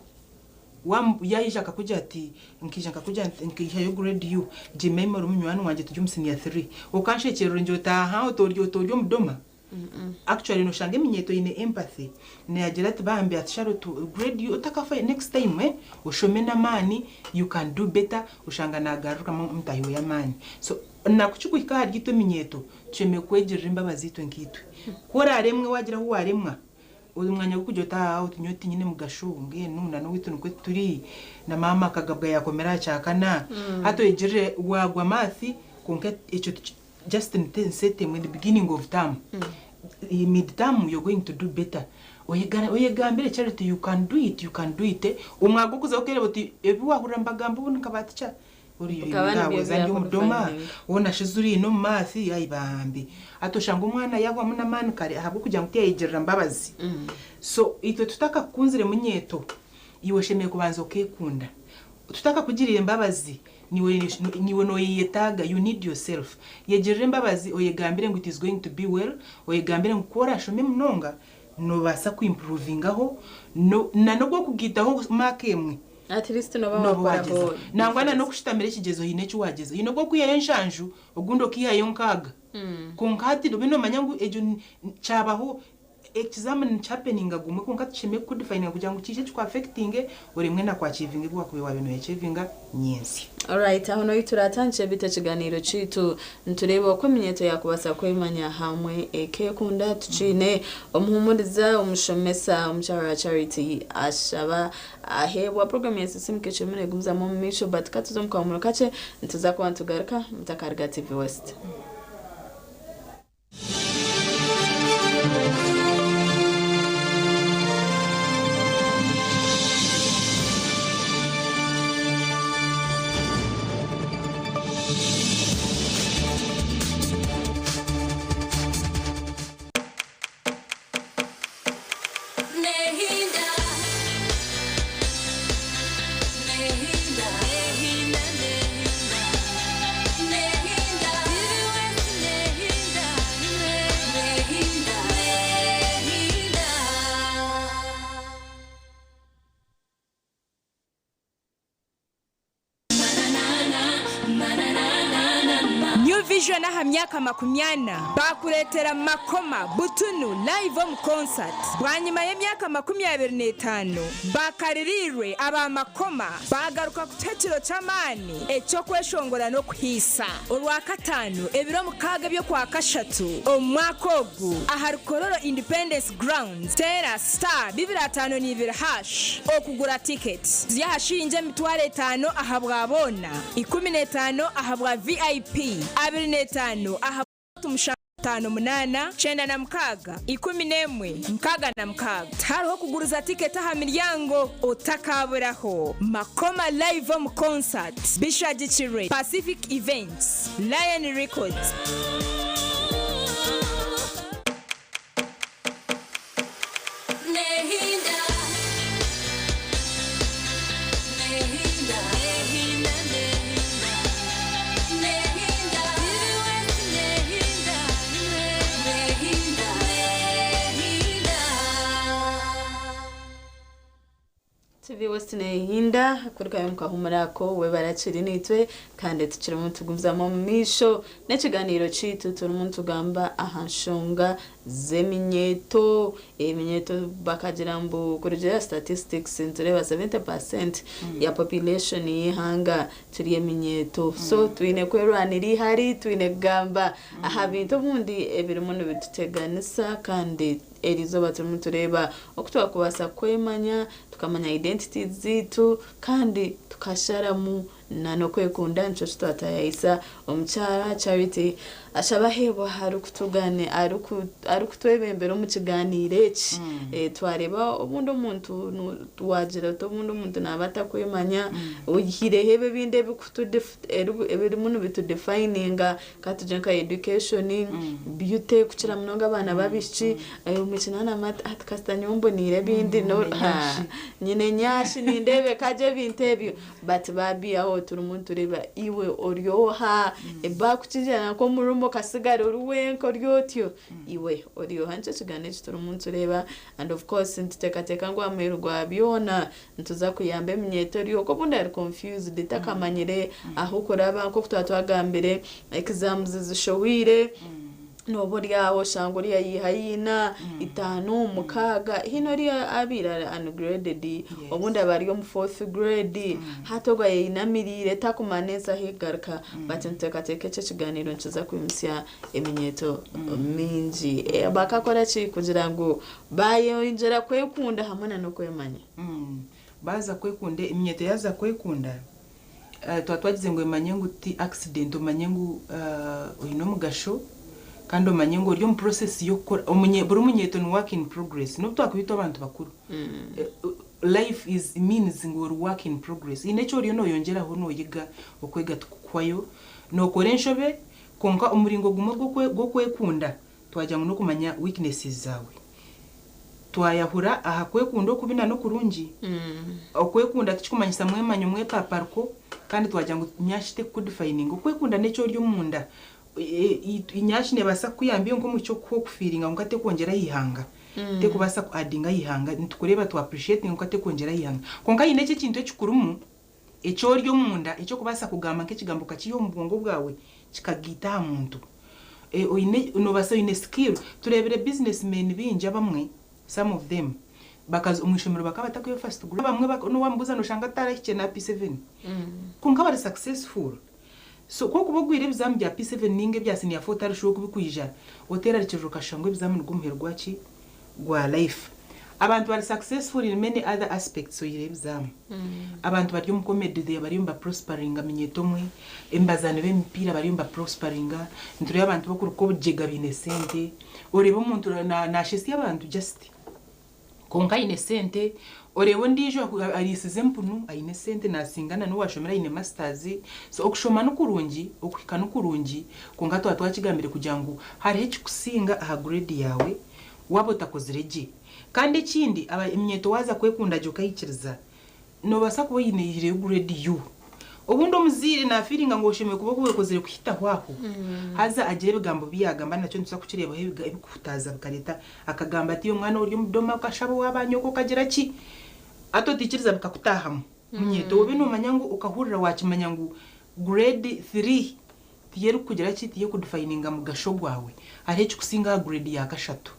Speaker 3: yayija kakuja ati nkija kakuja nkija yo grade U jimema rumunywani wanje tujumsinia 3 ukanshekero njo taha otoryo mudoma actually no shange minyeto ine empathy ne agira ati bambe atsharo to grade U utakafa next time ushomena mani you can do better ushanga nagaruka mutayo ya mani so nakuchukika hari gito minyeto cheme kwegera imbabazi to nkitwe kora remwe wagira hu waremwa umwanya wo kujota utunyoti nyine mugashunge nuna no witu nukwe turi na mama kagabwa yakomera cyakana hato ejere wagwa mathi konke echo just in the beginning of term mid term you're going to do better oyegambire charity you can do it umwago kuza okere boti ebi wahura mbagambo bunika baticha uri ngabo zanjye umudoma wona shizuri no mathi ayibambi atoshanga umwana yagwa muna manu kare ahabwo kujya muteyegera mbabazi so ito tutaka kunzire munyeto iwe shemeye kubanza okekunda tutaka kugirira imbabazi niwe no yetaga you need yourself yegerere imbabazi oyegambire ngo it is going to be well oyegambire ngo kora shome munonga no basa ku improvingaho no gwo kugitaho makemwe
Speaker 1: at least no bawakoraho
Speaker 3: nangwana no kushitamire kigezo hine cyo wageze ino gwo kuyayo nshanju ogundo kiyayo nkaga konkati dobino manyangu ejo chabaho examen happening agumwe konkati cheme ku define kugira ngo kije cyo affecting uremwe na kwa achieving bwa kuba wabino achieving nyensi.
Speaker 1: All right, aho no ituratanje bita kiganiro citu ntureba ko minyeto yakubasa kwemanya hamwe ekekunda tucine omuhumuriza umushomesa umchara charity ashaba ahebwa program ya sisimke chemene gumza mu misho but katuzo mkamuro kache ntuza kwa ntugaruka mtakarga TV West.
Speaker 5: Vision aha myaka 80 bakuretera makoma butunu live on concert bwanyuma y'imyaka 25 bakaririrwe aba makoma bagaruka ku ceciro cy'amani eco kweshongora no kwisa urwa katanu ebiro mukaga byo kwa kashatu omwakogu aha Rukororo Independence Grounds Tera Star 25 okugura tickets ziyahashinje mitware 5 ahabwa bona 15 ahabwa VIP 25 aha tumushatano munana chenda na mkaga 11 mkaga na mkaga hariho kuguruza ticket aha miryango utakaburaho makoma live on concert Bishagikire Pacific Events Lion Records
Speaker 6: Nehinda
Speaker 1: Celestine Hinda kuri kayo mukahumurako we baraciri nitwe kandi tukiri mu tugumza mu misho n'ekiganiro citu turi mu tugamba ahanshonga zeminyeto eminyeto bakagira mbu kurije statistics ntureba 70% ya population yihanga turi eminyeto so twine kwerwanira hari twine gamba aha bintu bundi ebiri muntu bituteganisa kandi erizo baturi tureba okutwa kubasa kwemanya tukamanya identity zitu kandi tukasharamu nano kwekunda nco tutatayisa omuchara Charity ashabahebwa harukutugane arukutwebembera mu kiganiro eki twareba obundi omuntu wagira to obundi omuntu nabata kwemanya uhirehebe binde ebiri muno bitu defininga katujenka education beauty kuchira mnonga abana babishi umukinana mata atkastanyombo nire bindi no nyine nyashi nindebe kaje bintebyo but babi aho turi umuntu reba iwe oryoha bakukijana ko murumbo kasigara uruwenko ryotyo iwe oryoha nce kigane turi umuntu reba and of course ntitekateka ngo amerwa byona ntuza kuyambe mnyeto ryo ko bunda confused ditakamanyire aho koraba ko twatwagambere exams zishowire noboryawo shanguriya yihayina itanu mukaga hino riya abira ungraded obundi abari mu 4th grade hatogwa yinamirire takumaneza higarka batentekateke cyo kiganiro nkiza kwimsya eminyeto minji bakakora ki kugira ngo bayo injera kwekunda hamana no kwemanya
Speaker 3: baza kwekunde iminyeto yaza kwekunda twatwagize ngo emanye ngo ti accident umanye ngo uyino mugasho kandi umanye ngo ryo mu process yo buri munyeto ni work in progress no twakwita abantu bakuru life is means ngo work in progress inecho ryo no yongera ho no yiga okwega tukwayo no korenshobe konka umuringo gumo gwo kwekunda twajya no kumanya weaknesses zawe twayahura aha kwekunda okubina no kurungi okwekunda tukikumanyisa mwemanyo mwe paparko kandi twajya ngo nyashite kudefining okwekunda necho ryo munda inyashi ne basa kuyambiye ngo mucyo ko kufiringa ngo ate kongera yihanga te kubasa ku adinga yihanga ntukureba to appreciate ngo ate kongera yihanga konka ine cyo kintu cy'ikurumu echo ryo munda echo kubasa kugamba nke kigambo kaciyo mu bwongo bwawe kikagita muntu oine no basa ine skill turebere businessmen binja bamwe some of them bakaza umwishimiro bakabata kuyo first group bamwe no wambuza no shanga tarike na P7 konka bari successful so ko kubogwire bizamu bya P7 ninge byasini ya 4 arisho kubikuyija otera rikijo kashangwe bizamu rw'umuherwa ki gwa life abantu bari successful in many other aspects so yire bizamu abantu bari mu comedy they bari mba prospering aminyeto mwe embazane b'empira bari mba prospering ndure abantu bakuru ko bujega binesente oreba umuntu na shesi abantu just konka inesente orebo ndijo arisize mpunu ainesente nasingana no washomera ine masters so okushoma no kurungi okwika no kurungi konga twakigambire kugira ngo hari ekikusinga aha grade yawe wabo takozireje kandi ikindi aba imyeto waza kwekunda jo kayikiriza no basa kuba yine grade you ubundi omuzire na feeling ngo osheme kuba kubekozire kuhita hwaho haza agire bigambo biyagamba nacyo ntsa kucireba ebikutaza bikareta akagamba ati umwana uri mudoma ukashabo wabanyoko kagira ki ato tikiriza bikakutahamu munyeto wobe no manyango ukahurira wakimanya ngo grade 3 tiyeru kugira ki tiye kudefininga mu gasho gwawe ari cyo kusinga grade ya gashatu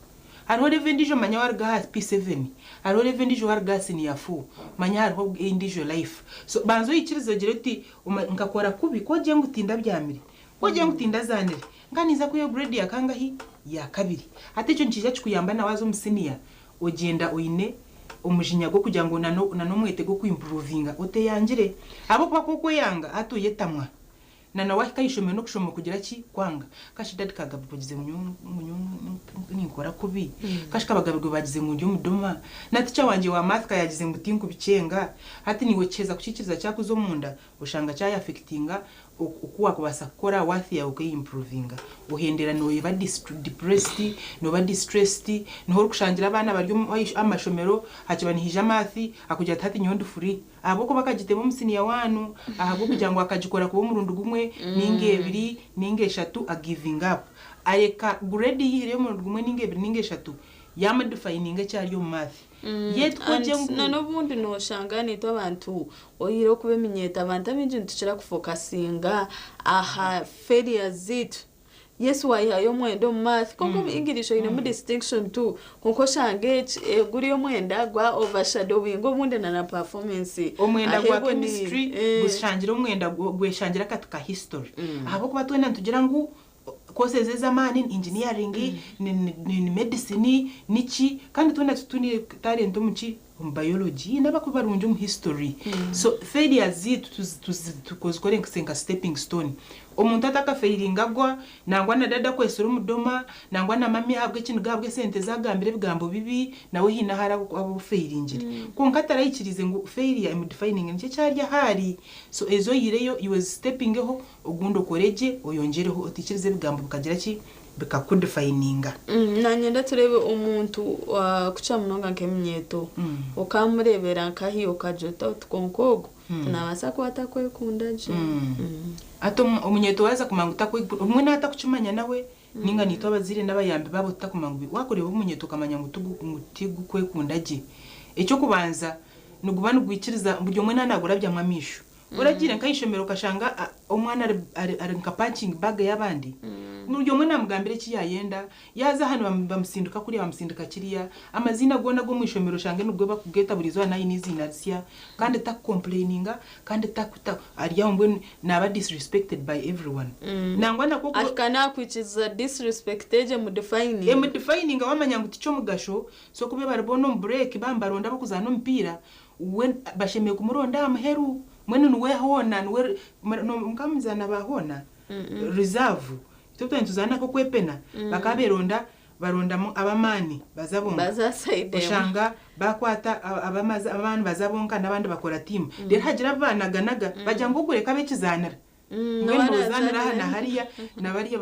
Speaker 3: hariho revendijo manya warga P7 hariho revendijo warga senior 4 manya hariho indijo life so banzo yikirizo gireti ngakora kubi ko je ngutinda byamire ko je ngutinda zanire nganiza kuyo grade ya kangahi ya kabiri ate cyo nkije kuyamba na wazo musenior ogenda oine umujinya go kugira ngo nano mwete go kuimprovinga ote yangire abo kwa koko yanga atuye tamwa nana wakayishome no kushoma kugira ki kwanga kashidadi kagabugize mu nkora kubi kashika bagabirwe bagize mu ndyo mudoma naticha wanje wa mathka yagize mutinku bicenga hati niwe cheza kuchikiriza cyakuzo munda ushanga cya affectinga ukuwa kubasa kora wathi ya uke improvinga uhendera no yeba depressed no ba distressed no hor kushangira abana bari amashomero hakibani hijamathi akujya tati nyondo free aboko bakagitemo musini ya wanu ahabo kugira ngo akagikora kubo murundu gumwe ninge 2 ninge 3 a giving up areka grade yire murundu gumwe ninge 2 ninge 3 yama defininga cyari yo math
Speaker 1: n'ubundi noshanga nito abantu oyiro kubemenyeta abantu abinji ntuchira kufokasinga aha failures zitu yesu wayihayo mwenda mu math kongo English ine mu distinction tu konko shange guri yo mwenda gwa overshadowing omunde na performance
Speaker 3: omwenda gwa chemistry gushangira omwenda gweshangira katuka history abo kuba twena tugira ngo courses z'amani engineering ni medicine nichi kandi twena tutuni talent muchi biology n'abakubarunje mu history so failures zitu tukozikore nkisenga stepping stone omuntu ataka failinga gwa nangwa na dada kwesura umudoma nangwa na mami habwe ikintu gabwe sente zagambire bigambo bibi nawe hina hara abo failingire konka tarayikirize ngo failure am defining nje cyarya hari so ezo yireyo you was stepping ho ugundo koreje oyongereho utikirize bigambo bikagira ki bikakudefininga
Speaker 1: nanyenda turebe umuntu kuca munonga nk'emyeto ukamurebera nkahiyo kajota tkonkogo tunabasa kwata kwekunda je
Speaker 3: ato umunyeto waza kumanguta umwe nata kucumanya nawe ninga nito abazire n'abayambe babo tutakumangubi wakoreba umunyeto kamanya ngutigu kwekunda je icyo kubanza nugubana gwikiriza buryo mwe nanagura bya mwamisho uragira nkayishomero kashanga umwana ari nka punching bag y'abandi n'uryo mwe namugambire kiyayenda yaza hano bamusinduka kuri bamusinduka kiriya amazina gona go mwishomero shange nubwo bakugeta burizwa nayi n'izina sia kandi ta complaininga kandi takuta ariya mbwe naba disrespected by everyone nangwa nako
Speaker 1: akana kwichiza disrespected mu defining wamanya ngo ticho mugasho so kube baribono break bambaronda bakuzana mpira when bashemeye kumuronda amheru mwene nuwe hona nuwe mkamzana bahona reserve tutwa ntuzana ko kwepena bakaberonda baronda abamani bazabonga ushanga bakwata abamaza abantu bazabonga nabandi bakora team rero hagira abana ganaga bajya ngo kureka bekizanira ngendo zanira hana hariya nabariya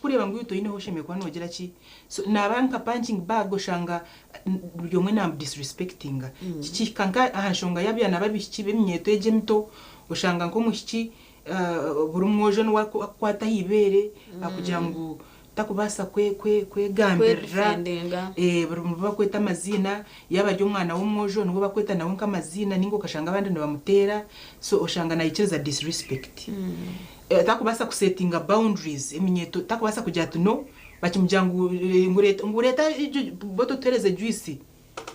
Speaker 1: kureba ngo yuto yineho shemeye kwa nogera ki so nabanka punching bag ushanga buryo mwe na disrespectinga kikanga ahashonga yabya nababishiki bemyeto ejemto ushanga ngo mushiki buri mwoje no kwata hibere akugira ngo takubasa kwegambira buri mu bakweta amazina yabajyo umwana w'umwojo no bakweta nawo nkamazina ningo kashanga abandi bamutera so ushanga nayikiriza disrespect takubasa kusettinga boundaries eminyeto takubasa kujya tuno bakimujyango ngureta boto tereze juice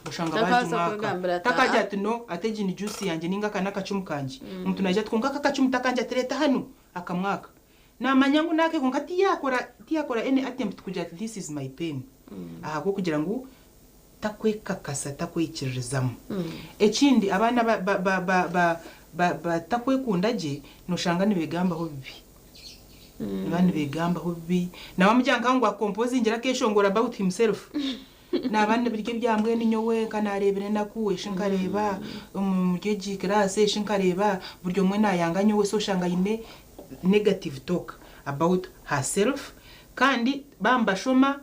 Speaker 1: ushanga bajumaka takajya tuno atejini juice yanje ninga kana kacumukanje umuntu najya twonga kakacumu takanje tereta hano akamwaka namanyangu nake konka tiyakora any attempt kujya this is my pain ahako kugira ngo takweka kasa takwikirizamo ekindi abana ba takwekundaje noshanga nibegamba ho bibi abana begamba ho bibi na bamujyanga ngo compose ngira keshongora about himself nabandi birike byambwe ninyowe kanarebere nakuwe shinkareba umuryeji class shinkareba buryo mwe nayanganye we so shanga ine negative talk about herself kandi bamba shoma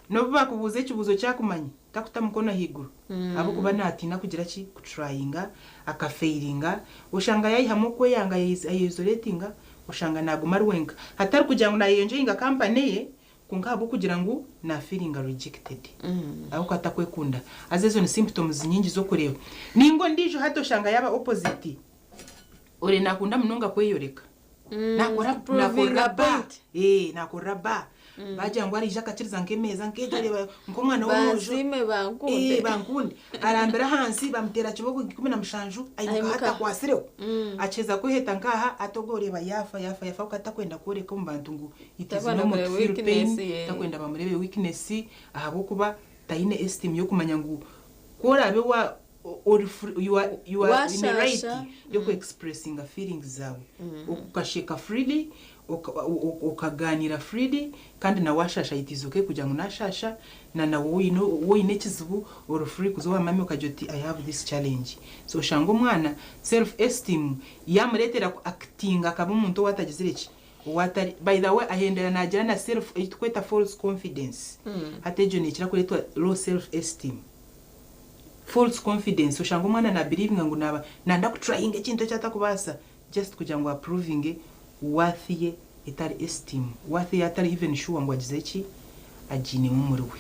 Speaker 1: no bakubuze kibuzo cyakumanya takutamukono higuru abo kuba natina kugira ki kutryinga akafailinga ushanga yayihamo ko yanga isolatinga ushanga naguma rwenga hatari kugira ngo nayenjoyinga company ye kunkabo kugira ngo na feeling rejected abo kwatakwekunda azezo ni symptoms nyingi zo kureba ningo ndijo hato shanga yaba opposite ore nakunda munonga kweyoreka nakoraba bajya ngo ari jaka kiriza nkemeza nkegereba ngo mwana w'umujo bankunde arambera hansi bamutera kiboko 17 ayimuka hata kwasireho acheza kuheta nkaha atogoreba yafa ukatakwenda koreka mu bantu ngo itizino mu feel pain takwenda bamurebe weakness ahabo kuba taine esteem yo kumanya ngo korabe wa or you are in the right yo expressing a feelings zawe ukasheka freely ukaganira freely kandi na washasha itizoke kugira ngo nashasha na wowe inekizubu or free kuzowa mami ukajoti I have this challenge so shango mwana self esteem yamuretera acting akaba umuntu watagizireki watari by the way ahendera nagira na self kweta false confidence hatejo ni kira kuretwa low self esteem false confidence ushango mwana na believing ngo naba nanda kutrying ikintu cyatakubasa just kugira ngo approving wathiye itari esteem wathiye atari even sure ngo agizeki ajine mumuriwe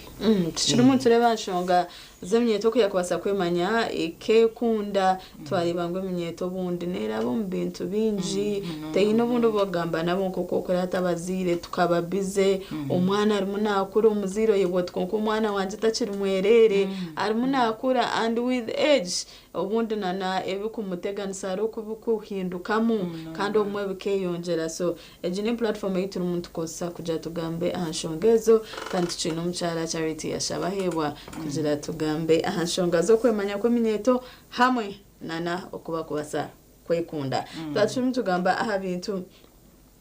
Speaker 1: tuchiri umuntu reba nshonga zemyeto kuyakwasa kwemanya ikekunda twaribangwe minyeto bundi nerabo mu bintu binji teyino bundi bogamba nabo koko kora atabazire tukababize umwana arimo nakura umuziro yebo twonko umwana wanje takiri mwerere arimo nakura and with age ubundi nana ebikumuteganisa ro kubukuhindukamo kandi omwe bikeyongera so ejine platform yitu umuntu kosa kuja tugambe ahanshongezo kandi tucino mchara charity yashabahebwa kugira tugambe ahanshongazo kwemanya kweminyeto hamwe nana okuba kubasa kwekunda platform tugamba aha bintu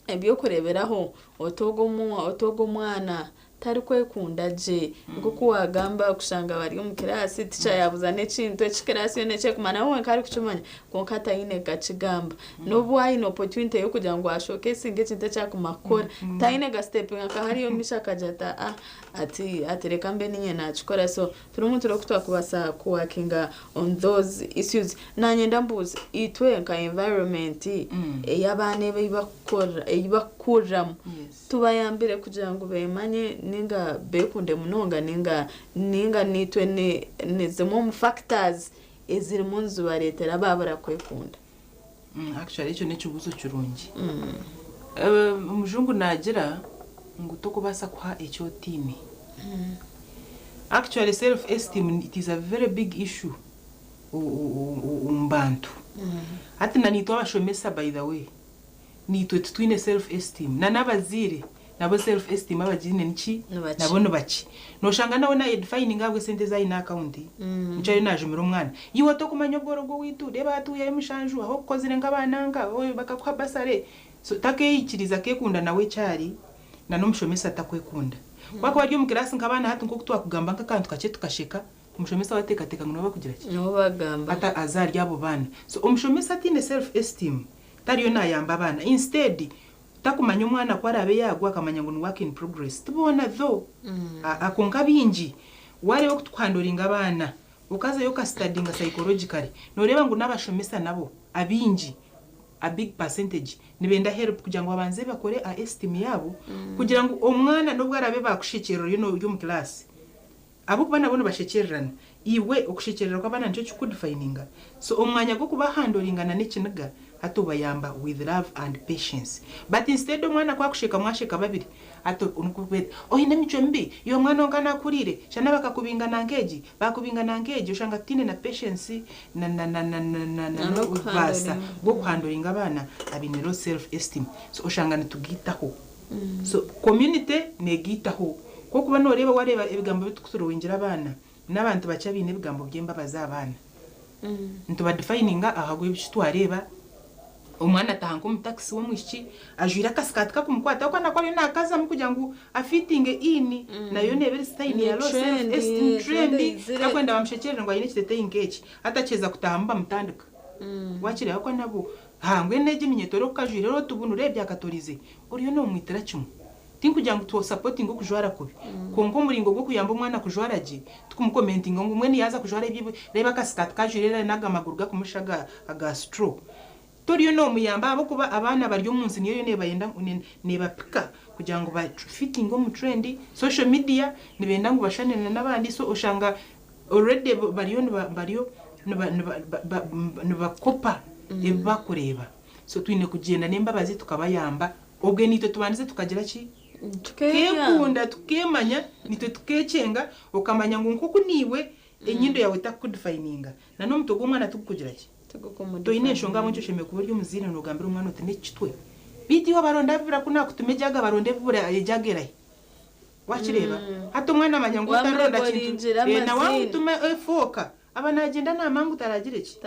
Speaker 1: ebyo kureberaho otogo mwana tari kwekunda je nguko wagamba kushanga bari mu kirasi tica yabuzane kintu ekirasi yone cyo kumana wowe kari kucumanya konkata ine gacigamba no bwayi no opportunity yo kugira ngo ashokese ngekintu cyakumakora taine ga stepping akahari yo mishaka jata atereka mbe ninye nachikora so turumuntu rokutwa kubasa kuwakinga on those issues nanye ndambuza itwe nka environment eyabane bibakura tubayambire kugira ngo bemanye ninga bekunde munonga ninga nitwe ne zemo factors eziri munzu baretera babara kwekunda
Speaker 3: actually icyo ne kibuzo kirungi umujungu nagira ngo tokubasa kwa icyo tini actually self esteem it is a very big issue umbantu ati nanito abashomesa by the way nitwe twine self esteem nanabazire nabo self esteem abagine niki nabono baki noshanga nawe na defining ngabwe sente za ina account ncayo najumira umwana yiwe to kumanya bworogo witu reba atuye mushanju aho kozire ngabananga oyo bakakwa basare so takeyikiriza kekunda nawe cyari na nomushomesa takwekunda kwako bari mu class ngabana hatu nko kutwa kugamba nkakantu kace tukasheka umushomesa wateka ngo bakugira ki
Speaker 1: no bagamba
Speaker 3: ata azari yabo bana so umushomesa atine self esteem tariyo nayamba abana instead takumanya umwana kwarabe yagwa akamanya ngo work in progress tubona tho akonka binji wari wo kutwandoringa abana ukaza yo ka studying psychologically noreba ngo nabashomesa nabo abinji a big percentage nibenda help kugira ngo abanze bakore a esteem yabo kugira ngo umwana nubwo arabe bakushikiriro yo mu class abo bana bono bashekererana iwe ukushekerera kwa bana nicyo kudefininga so umwanya go kuba handoringana n'ikiniga atubayamba with love and patience but instead umwana kwa kushika mwashika babiri ato unukubeta ine mico mbi yo mwana ongana kurire shana bakakubinga nangeji bakubinga nangeji ushanga tine na patience na ubasa go kwandoringa abana abinero self esteem so ushanga nitugitaho so community negitaho ko kuba noreba wareba ibigambo bitukusuro winjira abana n'abantu bacha bine ibigambo byemba bazabana ntuba defininga ahagwe bishitwareba umwana tahanko mu taxi wo mwishi ajira kaskatka kumkwata ko nakore nakaza mu kugira ngo afitinge ini nayo nebere style ya low self esteem trendy akwenda bamshekerera ngo ayine kitete ingechi atacheza kutahamba mutandika wakire ko nabo hangwe neje minyetoro kajire ro tubunu rebya katolize uriyo no mwitira cyumwe tinkugira ngo to supporting kujwara kubi kongo muringo go kuyamba umwana kujwara je tukumukomenting ngo umwe yaza kujwara ibyo reba kaskatka jire naga maguru ga kumushaga agastro toriyo no muyamba abo kuba abana baryo munsi niyo ne bayenda neba pika kugira ngo ba fitting mu trendy social media nibenda ngo bashanene nabandi so ushanga already bariyo bakopa bakureba so twine kugenda nembabazi tukabayamba obwe nito tubanze tukagira ki tukekunda tukemanya nito tukecenga ukamanya ngo nkuko niwe enyindo yawe takudefininga na no mutogo mwana tukugira ki to inesho ngamo cyo sheme kuburyo muzire no gambira umwana uti nekitwe bidiyo baronda bibira kuna kutumejaga baronde bibura yejagera wakireba hato mwana amanya ngo utaronda kintu na wangutume efoka abana agenda na mangu taragire ki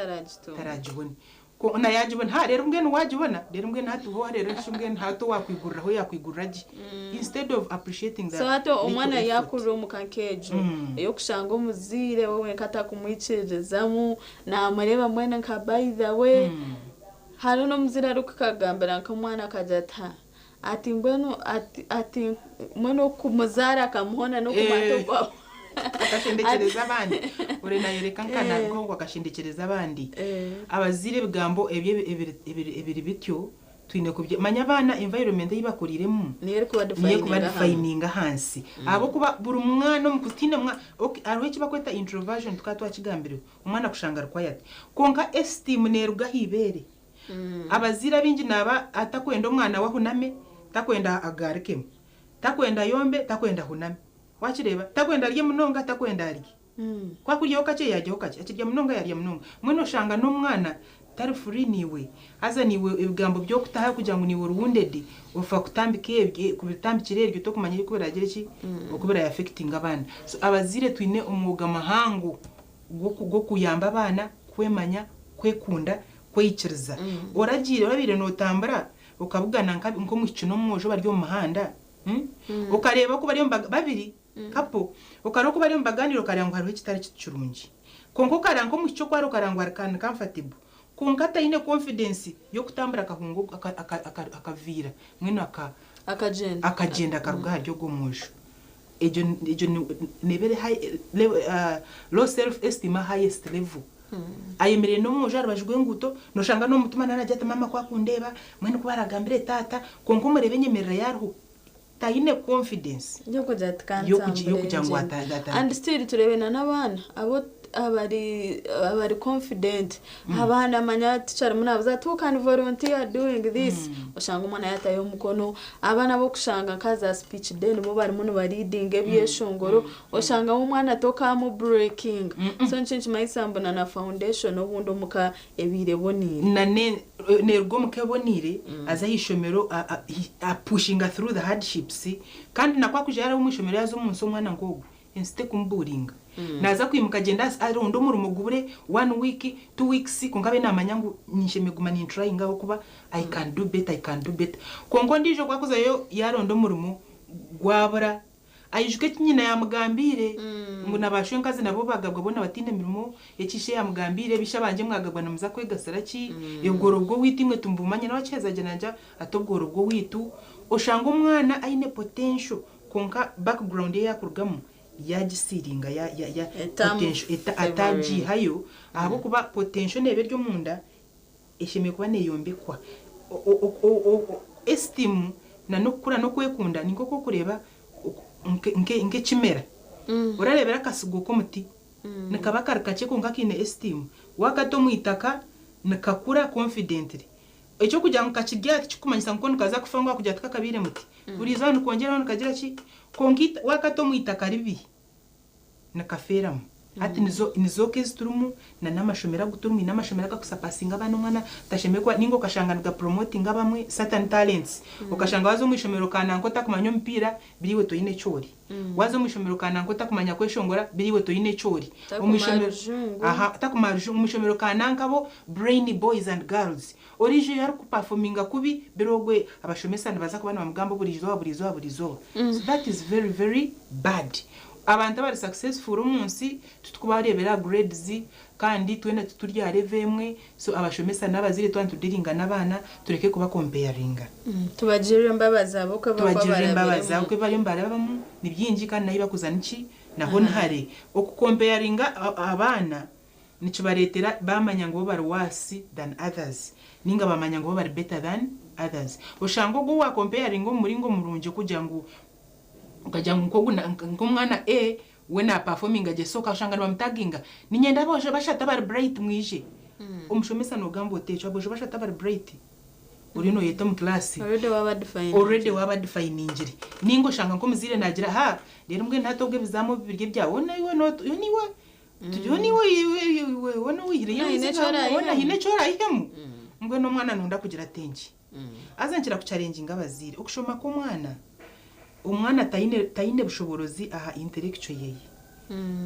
Speaker 3: tarajibone ko na yajibona ha rero mbwe wajibona rero mbwe hatu ho rero shumbwe hatu wakwigurira ho yakwigurira ji instead of appreciating that
Speaker 1: so hato umwana yakuru mu kankejo yo kushanga umuzire wowe kata kumwicerezamo na mareba mwene nka by the way haro no muzira rukagambira nka mwana kajata ati mbweno ati mweno kumuzara kamuhona no kumatogwa
Speaker 3: akashindekereza abandi ure nayereka nkana ngo akashindekereza abandi abazire bigambo ebiri bityo twine kubye manya abana environment yibakuriremo
Speaker 1: niyo kuba
Speaker 3: defining hansi abo kuba buri umwana mu kutine mwa okay ariho kibakweta introversion tukatwakigambire umwana kushanga quiet konka esteem neruga hibere abazira bingi naba atakwenda umwana wahuname takwenda agarike takwenda yombe takwenda huname wakireba takwenda arye munonga takwenda arye kwa kuryo kace yajye kace akirya munonga yarya munonga mwino shanga no mwana tari free niwe aza niwe ibigambo byo kutaha kugira ngo niwe wounded ufa kutambike kubitambikire iryo to kumanya yuko biragira iki ukubira affecting abana so abazire twine umwuga mahangu go kuyamba abana kwemanya kwekunda kweyikiriza oragira babire no tambara ukavugana nko mu kino mwojo baryo mu mahanda ukareba ko bari babiri kapo ukareba ko bari mu baganiro karangwa hariho kitari cyurungi konko karangwa mu cyo kwaro karangwa kan comfortable kunkata ine confidence yo kutambara kahungu akavira mwino akagenda karuga haryo gomujo ejo nebere high low self esteem highest level ayemere no mujo arabajwe nguto no shanga no mutuma nanajya mama kwa kundeba mwene kubaragambire tata konko murebe nyemerera yarho taine confidence
Speaker 1: yo kujya ngo and still turebena n'abana abo abari confident abana manya teacher munabuza tu can volunteer doing this ushanga umwana yatayo mukono abana bo kushanga kaza speech then bo bari muno reading ebyeshongoro ushanga umwana toka mu breaking so nchinchi mayisambo na foundation obundo muka ebire bonire
Speaker 3: na nergo mukebonire aza hishomero a pushing through the hardships kandi nakwa kujara umwishomero yazo umunsi umwana ngogo instead kumburinga naza kwimuka genda arondo mu rumugubure 1 week 2 weeks kungabe namanyangu nyishemeguma ni trying ngaho kuba I can do better kongo ndijo kwakuza yo yarondo mu rumu gwabura ayishuke kinyina ya mugambire ngo nabashwe nkazi nabo bagabwa bona batinde mirimo yakishe ya mugambire bishabanje mwagabwa na muza kwegasara ki yogorobwo witimwe tumbumanye n'abakeza jananja atobworobwo witu oshanga umwana aine potential konka background ye yakurugamo yagisiringa ya potential ataji hayo abo kuba potential nebe ryo munda isheme kuba ne yombekwa esteem na nokura no kwekunda ningo ko kureba nke chimera urarebera kasugo ko muti nakaba karakache ko ngakine esteem wakato muitaka nakakura confidently echo kujya nkakirya kikumanyisa nko nkaza kufangwa kujya tukakabire muti uriza nukongera nkagira ki kongita wakato muitaka ribi nakaferamu ati nizo kezi turumu na namashomera guturumu namashomera kakusapasinga abana mwana tashemekwa ningo kashanganaga promoting abamwe certain talents ukashanga wazo mwishomero kana nkota kumanya mpira biriwe to ine chori wazo mwishomero kana nkota kumanya kweshongora biriwe to ine chori umwishomero takumarushu umwishomero kana nkabo brainy boys and girls orije yari ku performinga kubi birogwe abashomesa ndabaza kubana bamugambo burizo so that is very very bad abantu bari successful umunsi tutkubarebera grades kandi twene tuturya revemwe so abashomesa nabazire twantu diringa nabana tureke kuba comparinga
Speaker 1: tubagirire mbabaza boko
Speaker 3: bako bari mbarabamo nibyinji kandi nayiba kuzaniki naho ntare okucomparinga abana nico baretera bamanya ngo bari wasi than others ninga bamanya ngo bari better than others ushango go wa comparinga muringo murunje kugira ngo ukajya ngomwana wena performing aje soka ushanga bamtaginga ninyenda boje bashata bari bright mwije umushomesa no gambo techo boje bashata bari bright urino yeta mu class already waba define injiri ningo shanga ko muzire nagira ha rero mbwe ntatobwe bizamo bibirye byawo nayo niwe tujoniwe wona wihire yona hine chora ihemu mbwe no mwana nunda kugira tenji azankira ku challenge ngabazire ukushoma ko umwana tayine bushoborozi aha intellectual yeye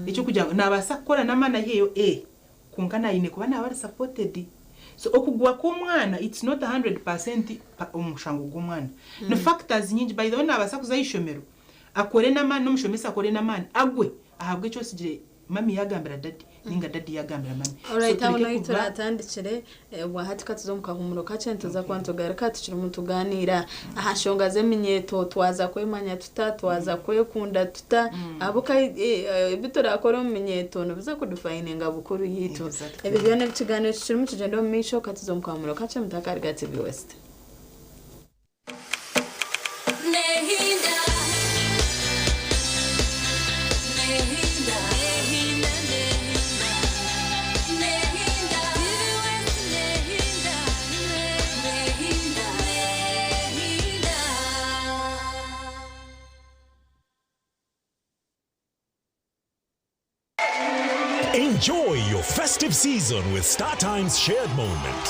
Speaker 3: icyo kujya nabasa kora namana yeyo kungana ine kuba nabari supported so okugwa ko mwana it's not 100% umushango gumwana no factors nyingi by the way nabasa kuzayishomero akore namana n'umushomesa akore namana agwe ahabwe cyo sigire mami yagambira dadi ninga dadi yagambira mami
Speaker 1: alright abo nayo turatandikire wahati katuzomuka humuro kacentuza kwantogara katucira mutuganira ahashongaze minyeto twaza kwemanya twaza kwekunda abuka bitorakora minyeto no biza kudufine ngabukuru yitu ebibyane bikiganiro cicira mu kigendo misho katuzomuka humuro kace mutakari gati West
Speaker 4: Enjoy your festive season with StarTimes Shared Moment.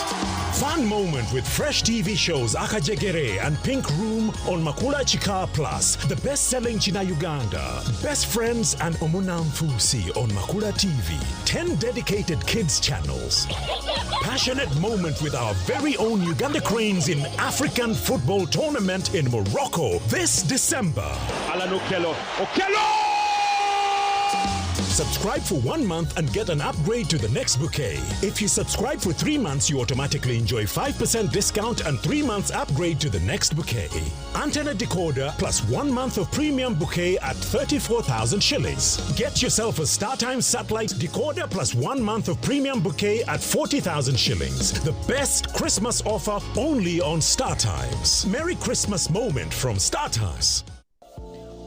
Speaker 4: Fun moment with fresh TV shows Akajegere and Pink Room on Makula Chika Plus, the best-selling China Uganda. Best Friends and Omunam Fusi on Makula TV. 10 dedicated kids channels. Passionate moment with our very own Uganda Cranes in African football tournament in Morocco this December. Alan Okello. Subscribe for 1 month and get an upgrade to the next bouquet. If you subscribe for 3 months, you automatically enjoy 5% discount and 3 months upgrade to the next bouquet. Antenna decoder plus 1 month of premium bouquet at 34,000 shillings. Get yourself a StarTimes satellite decoder plus 1 month of premium bouquet at 40,000 shillings. The best Christmas offer only on StarTimes. Merry Christmas moment from StarTimes.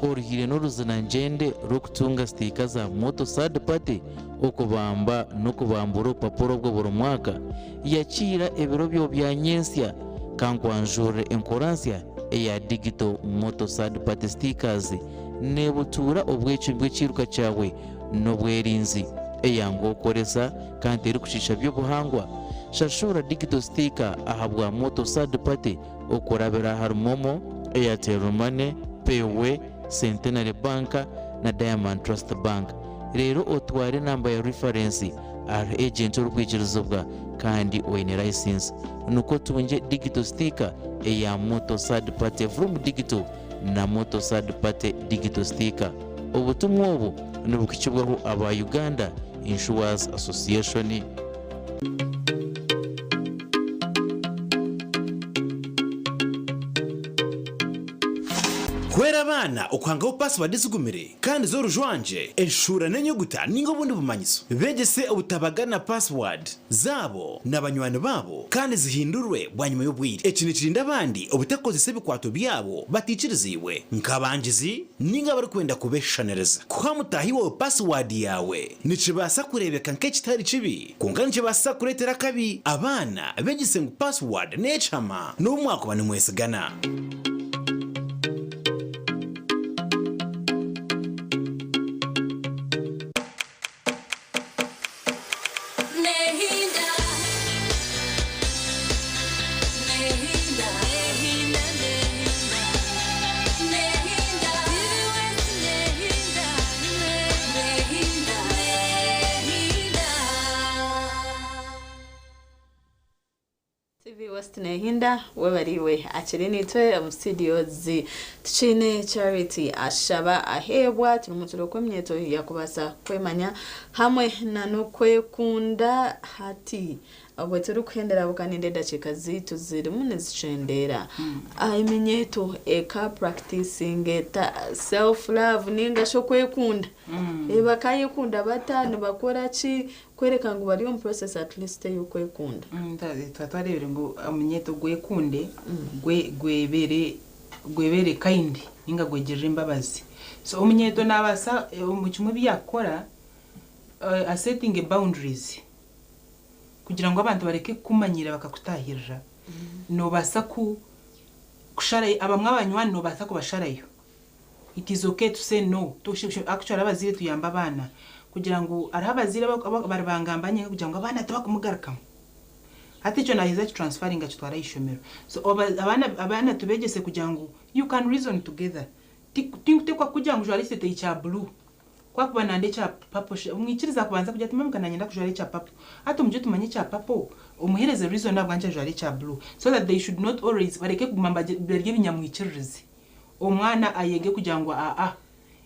Speaker 6: Orihire n'uruzinangende rwo kutunga stika za moto third party okubamba no kubambura urupapuro bwo buri mwaka yakira ebiro byo bya nyensya kankwanjure enkoransya eya digital moto third party stickers nebutura obwecu bw'ekiruka cyawe n'obwerinzi eyango okoresa kandi eri kushisha by'obuhangwa shashura digital sticker ahabwa moto third party okurabira harimomo Airtel Money, Payway, Centenary Bank na Diamond Trust Bank. Rero otware namba ya reference ari agent urukwikirizobwa kandi oine license nuko tunje digital sticker eya moto third party from digital na moto third party digital sticker. Ubutumwa ubu nubukicibwaho aba Uganda Insurance Association.
Speaker 23: Kwera abana ukwangaho password zigumire kandi zo rujwanje enshura n'enyuguta ningo bundi bumanyiso begese ubutabagana password zabo n'abanywani babo kandi zihindurwe bwanyuma y'ubwire ekini kirinda abandi ubutakozese bikwato byabo baticiriziwe nkabangizi ninga bari kwenda kubeshanereza kwa mutahiwe password yawe nicibasa kurebeka nk'ekitari kibi kungana nicibasa kuretera kabi abana begese ngo password necama n'umwaka bani mwesigana.
Speaker 1: Nehinda webariwe akiri nitwe mu studios tuchine Charity ashaba ahebwa turumutiro kwemyeto yakubasa kwemanya hamwe na nokwekunda hati abo turi kwendera bukaninde dachikazi tuziri munezicendera aimenyeto eka practicing eta self love ninga sho kwekunda bakayikunda batani bakora ki kwereka ngo bari mu process at least yo kwekunda
Speaker 3: twarebere ngo amenyeto gwekunde gwebere kind ninga gwegeje imbabazi so umunyeto nabasa mu kimwe byakora setting boundaries kugira ngo abantu bareke kumanyira bakakutahirira no basa kushara abamwe abanywani no basa kubasharayo. It is okay to say no to actually abazire tuyamba abana kugira ngo ari abazire barabangambanye kugira ngo abana tabakumugarakamo hati cyo nahiza transferring acitwara ishomero so abana tubegese kugira ngo you can reason together tikwa kugira ngo journaliste teyicha blue kwa kuba nande cha papo umwikiriza kubanza kujya tumemka nanyenda kujari cha papo hata umje tumanye cha papo umuhereze reason nabwanje jari cha blue so that they should not always bareke kumamba berge binyamwikirize omwana ayege kugira ngo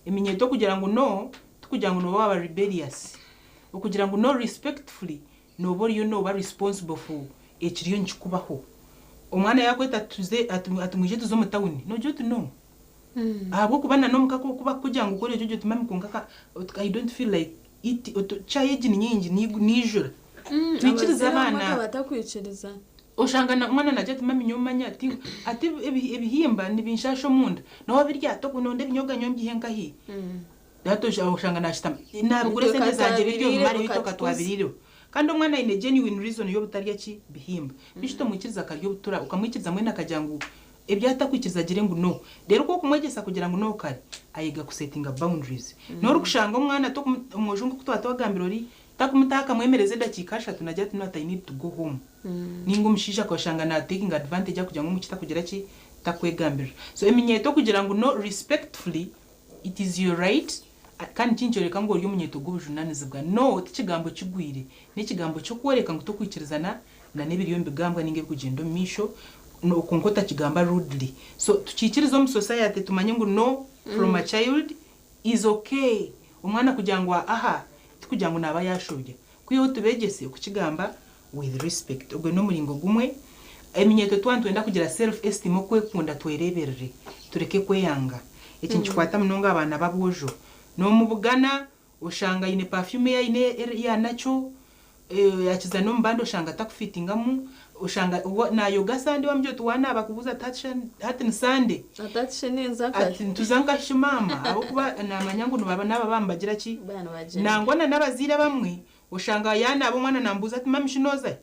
Speaker 3: eminyeto kugira ngo no tukugira ngo no baba rebellious ukugira ngo no respectfully nobody you know ba responsible for ekiriyo nkikubaho omwana yakweta tuze atumuje tuzo mutawuni no jo to know abo kubana no mukako kuba kugira ngo ukore jojo tumame kungaka I don't feel like it chayeji nyingi nijura twikiriza abana
Speaker 1: batakwiciriza
Speaker 3: oshangana mwana naje tumame nyomanya ati ebihimba nibinshasho munda no birya to kunonde binyoga nyombi henka hi dato oshangana ashita nabugure sente zanje biryo mari bitoka twabiriro kandi umwana ine genuine reason yo butarya ki bihimba bishito mwikiriza karyo butura ukamwikiriza mwena kajangu ebyata kwikiriza gire ngo no rero ko kumwegesa kugira ngo no kare ayiga kusettinga boundaries no rukushanga umwana to umujungu kutwata wagambirori takumutaka mwemereze dakika 3 najya tunata I need to go home ningo mushisha koshanga na taking advantage kugira ngo mukita kugira ki takwegambira so eminyeto kugira ngo no respectfully it is your right kandi kinchoreka ngo ryo munyeto gubujunanizibwa no tikigambo kigwire n'ikigambo cyo kwereka ngo tukwikirizana na nebiriyo mbigambwa ninge kugendo misho no kunkota kigamba rudely so tukikirizo mu society tumanye ngo no from a child is okay umwana kugira ngo aha kugira ngo naba yashoje kuyo tubegese kukigamba with respect ubwo no muringo gumwe eminyeto twenda kugira self esteem kwekunda twereberere tureke kweyanga iki nchikwata mnonga abana babojo no mubugana ushanga ine perfume ya ine ya nacho yakiza no mbando shanga takufitingamu ushanga na yoga sande wamjo tuwana bakubuza hatin sande
Speaker 1: atatshene nzakati
Speaker 3: tuzanga shimama abo kuba na manyangu nubaba nabambagira ki nangona nabazira bamwe ushanga yana abo mwana nambuza ati mami shinoza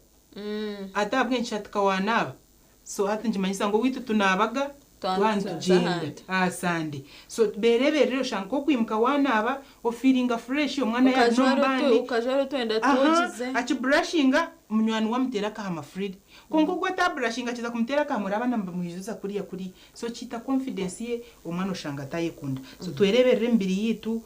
Speaker 3: atabwe nshatka wanaba so hati njimanyisa ngo witu tunabaga twantu jende asande so berebere ushanga ko kwimuka wanaba o feelinga fresh umwana ya nombandi
Speaker 1: ukajaro twenda tojize
Speaker 3: achi brushinga munywani wamutera ka Hamafrid kongo gwata brushinga kiza kumutera ka murabana mbimuyizuza kuri so chita confidence ye umwana ushanga tayekunda so twerebere mbiri yitu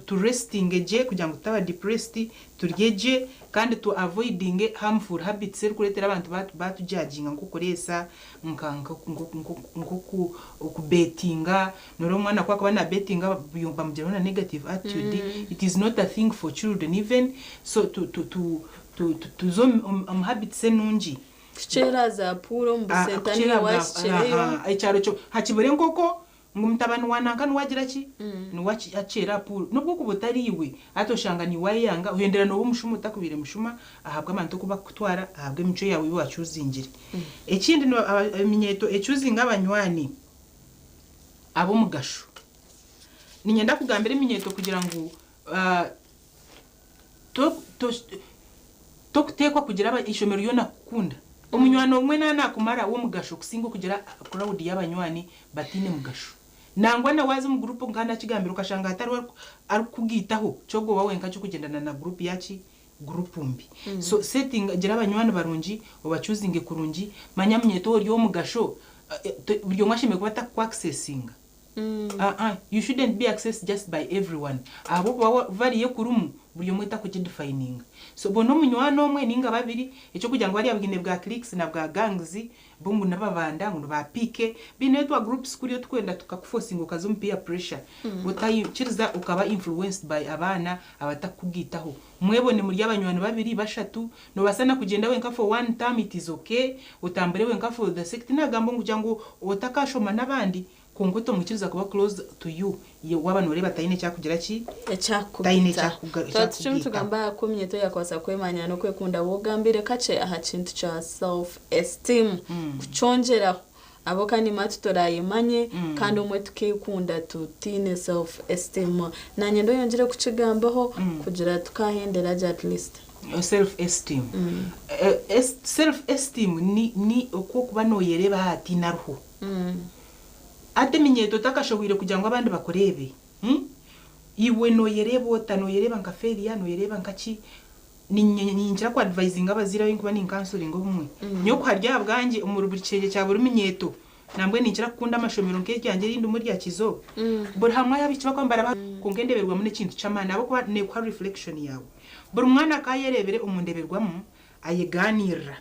Speaker 3: to resting je kugira ngo taba depressed turyeje kandi to avoiding harmful habits kuretera abantu batu judginga ngo koresa nkanga ku bettinga noro mwana kwa bana bettinga bamujana negative attitude it is not a thing for children even so to zo habits nunji
Speaker 1: chera za puro mbusentani washereyo
Speaker 3: icyaro cyo hakibure nkoko ngumtabani wananga nwagira ki nwachi acera puro nubwo kubutariwe atoshanga ni wayanga uhendera no bumushumu takubire mushuma ahabwa amanto kuba kutwara ahabwe imico yawe wacuzingire ekindi no minyeto ecuzinga abanywani abo mugasho ninyenda kugambira iminyeto kugira ngo to kutekwa kugira aba ishomero yo nakukunda umunywano umwe nakumara wo mugasho kusingo kugira crowd y'abanywani batine mugasho nangwa na wazi mu group ngana kigambira ukashanga atari ari kugitaho cyogo wawe nka cyo kugendana na group yaci group mbi so setting gira abanywani barungi obachuzinge kurungi manyamnyeto ryo mugasho buryo mwashime kuba ta accessing you shouldn't be accessed just by everyone abo variye kurumu buryo mwita kukidefining so bono munywano omwe ninga babiri echo kugira ngo bari abwine bwa clicks na bwa gangs bungu nababanda ngo bapike binetwa groups kuri yo twenda tukakuforcing ukazumpia pressure utayi chiriza ukaba influenced by abana abatakugitaho mwebone muri abanywano babiri bashatu no basana kugenda wenka for one time it is okay utambere wenka for the second nagambo ngo jango utakashoma nabandi kongoto mukiriza kuba close to you wabano reba tayine cyakugira ki tayine cyakugira
Speaker 1: tugamba kumyeto yakwasa kwemanya no kwekunda wogambire kace aha kintu cha self esteem kuchongera abo kandi matutorayimanye kandi umwe tukikunda tutine self esteem nanye ndo yongere kucigambaho kugira tukahendera at least
Speaker 3: self esteem self esteem ni okuba no yereba ati naruho ate minyeto takashobwire kugira ngo abandi bakorebe iwe no yerebo tano yereba nka feria no yereba nkaki ninjira kwa advising abazira y'inkuba ni counseling obumwe nyo kwarya bwanje umurubiricege cya buri minyeto nambwe ninjira kunda amashomero nke cyanje rindi muri ya kizo buri hamwe yabikiba kwambara kungendeberwa muri kintu cyamana abo kwa ne kwa reflection yawe buri mwana kayerebere umundeberwamo ayeganira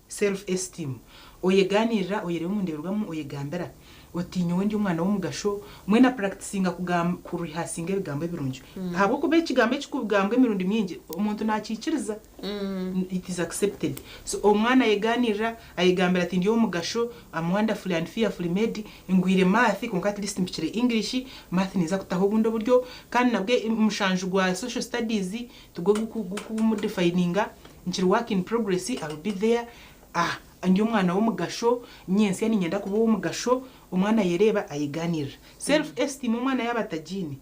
Speaker 3: self esteem oyeganira oyerebe umundeberwamo oyegambera otinyo wendi umwana wo mugasho mwena practicing kurihasing ebigambo birungi habo kube kigambo kikubugambwe mirundi myingi umuntu nakikiriza it is accepted so omwana yeganira ayigambira ati ndiyo mugasho am wonderful and fearfully made ingwire math konka at least mpikire english math niza kutaho bundo buryo kandi nabwe mushanju gwa social studies tugwe gukudefininga nkiri work in progress I will be there ndiyo mwana wo mugasho nyensi yani nyenda kuba wo mugasho umwana yereba ayiganira self esteem umwana yabatajini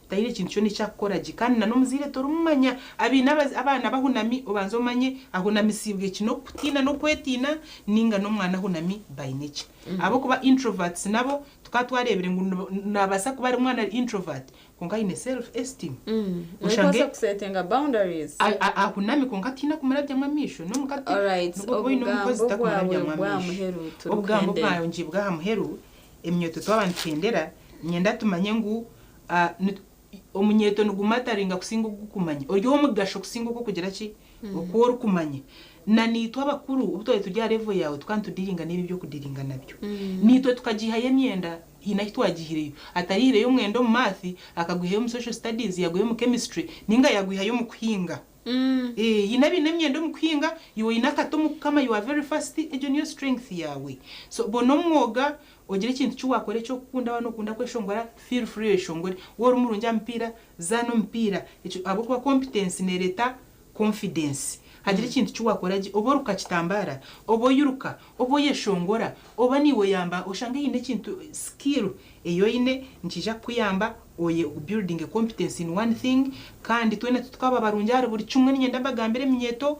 Speaker 3: tahire ikintu cyo nicyakora kandi na no muzire torumanya abana bahunami ubanzo manye ahunamisibwe kino kutina no kwetina ninga no mwana ahunami by nature abo kuba introverts nabo tukatwarebere ngo nabasa kuba ari mwana introvert konga ine self esteem
Speaker 1: ushange kusetinga boundaries
Speaker 3: ahunami konga tina kumara byamamisho no mukati ubwambo bwayo njibwa muheru emyoto twabantendera nyenda tumanye ngo omunyeto nugumataringa kusinga gukumanya oryo mugasho kusinga ko kugira ki ukora kumanya na nitwa bakuru ubutwe tujya level yawe twantudiringa nibi byo kudiringa nabyo nitwe tukagihaye myenda hinahitwa gihireyo atarire yo mwendo mu math akaguheyo mu social studies yaguye mu chemistry ninga yaguhayo mu kuhinga hinabi nemyendo mu kuhinga yo inakato mu kama you are very fast ejo niyo strength yawe so bono mwoga ogira ikintu cyuwakore cyo kukunda bano kunda kweshongora feel free eshongore wori umurunja mpira zano mpira abo kwa competence nereta confidence hagira ikintu cyuwakora oboruka kitambara oboyuruka oboyeshongora oba niwe yamba oshange yine kintu skill eyo yine njija kuyamba oye building a competence in one thing kandi twene tukaba barunjare buri cyumwe nyenda bagambere minyeto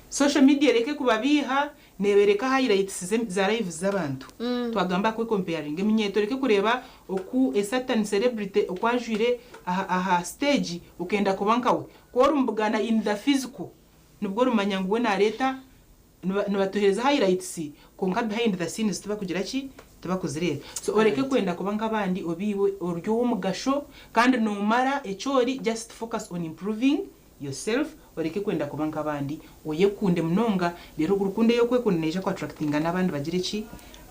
Speaker 3: social media reke kubabiha nebereka highlights za live z'abantu twagamba ko comparing minyeto reke kureba oku a certain celebrity okwajure aha stage ukenda kubankawe ko rumbugana in the physical nubwo rumanya ngo na leta nubatuhereza highlights konka behind the scenes tuba kugira ki tuba kuzirera so oreke kwenda kubanga abandi obiwe oryo wo mugasho kandi numara echori just focus on improving yourself oreke kwenda kubanga abandi oye kunde mnonga rero urukunde yo kwekuneje kwa attractinga nabandi bagire ki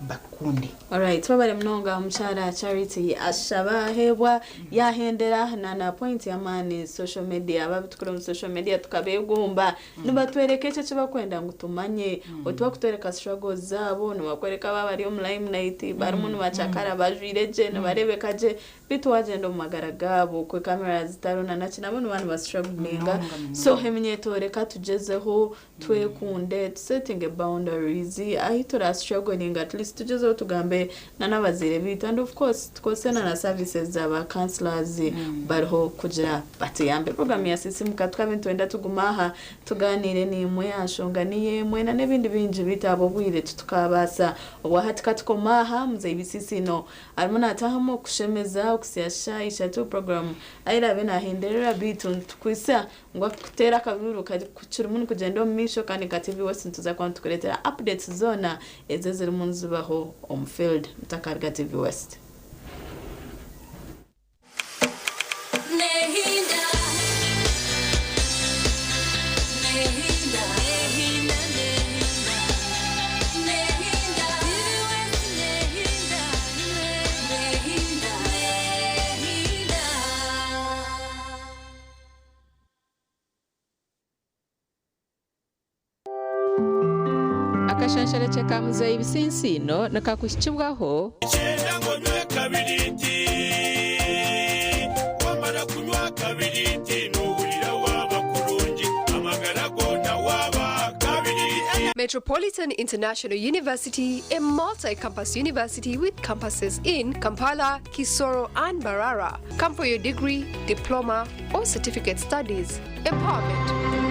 Speaker 3: bakunde.
Speaker 1: Alright, twabare mnonga mchara Charity ashaba hebwa yahendera na point ya mani social media ababitukura mu social media tukabegumba nibatwerekeje cyo bakwenda ngo tumanye otwa kutwereka struggles zabo nibakwereka babari mu limelight bari mu bacakara bajwireje nabarebekaje bitwaje ndo magaragabo kwe camera zitarona na kinabo n'abantu ba strugglinga so hemenyeto reka tugezeho twekunde setting a boundaries ahitora struggling at least tugezeho tugambe nanabazire bita and of course tukosena na services z'aba counselors bariho kugira batiyambe program ya sisi mukatwa twenda tugumaha tuganire ni imwe yashonga niye mwe na nebindi binje bitabo bwire tukabasa wahatika tukomaha muzebisisi no arimo natahamo kushemeza kusiasha ishatu program aira bena hinderera bitu tukwisa ngo kutera kaburu kucira umuntu kugenda mu misho kandi ka TV wose tuza kwantukuretera updates zona ezezere munzu baho on field mtakarga TV West.
Speaker 2: Akashanshara chakamuza ibisinsino nakakushibwaho
Speaker 7: Metropolitan International University, a multi-campus university with campuses in Kampala, Kisoro, and Mbarara. Come for your degree, diploma, or certificate studies. Empowerment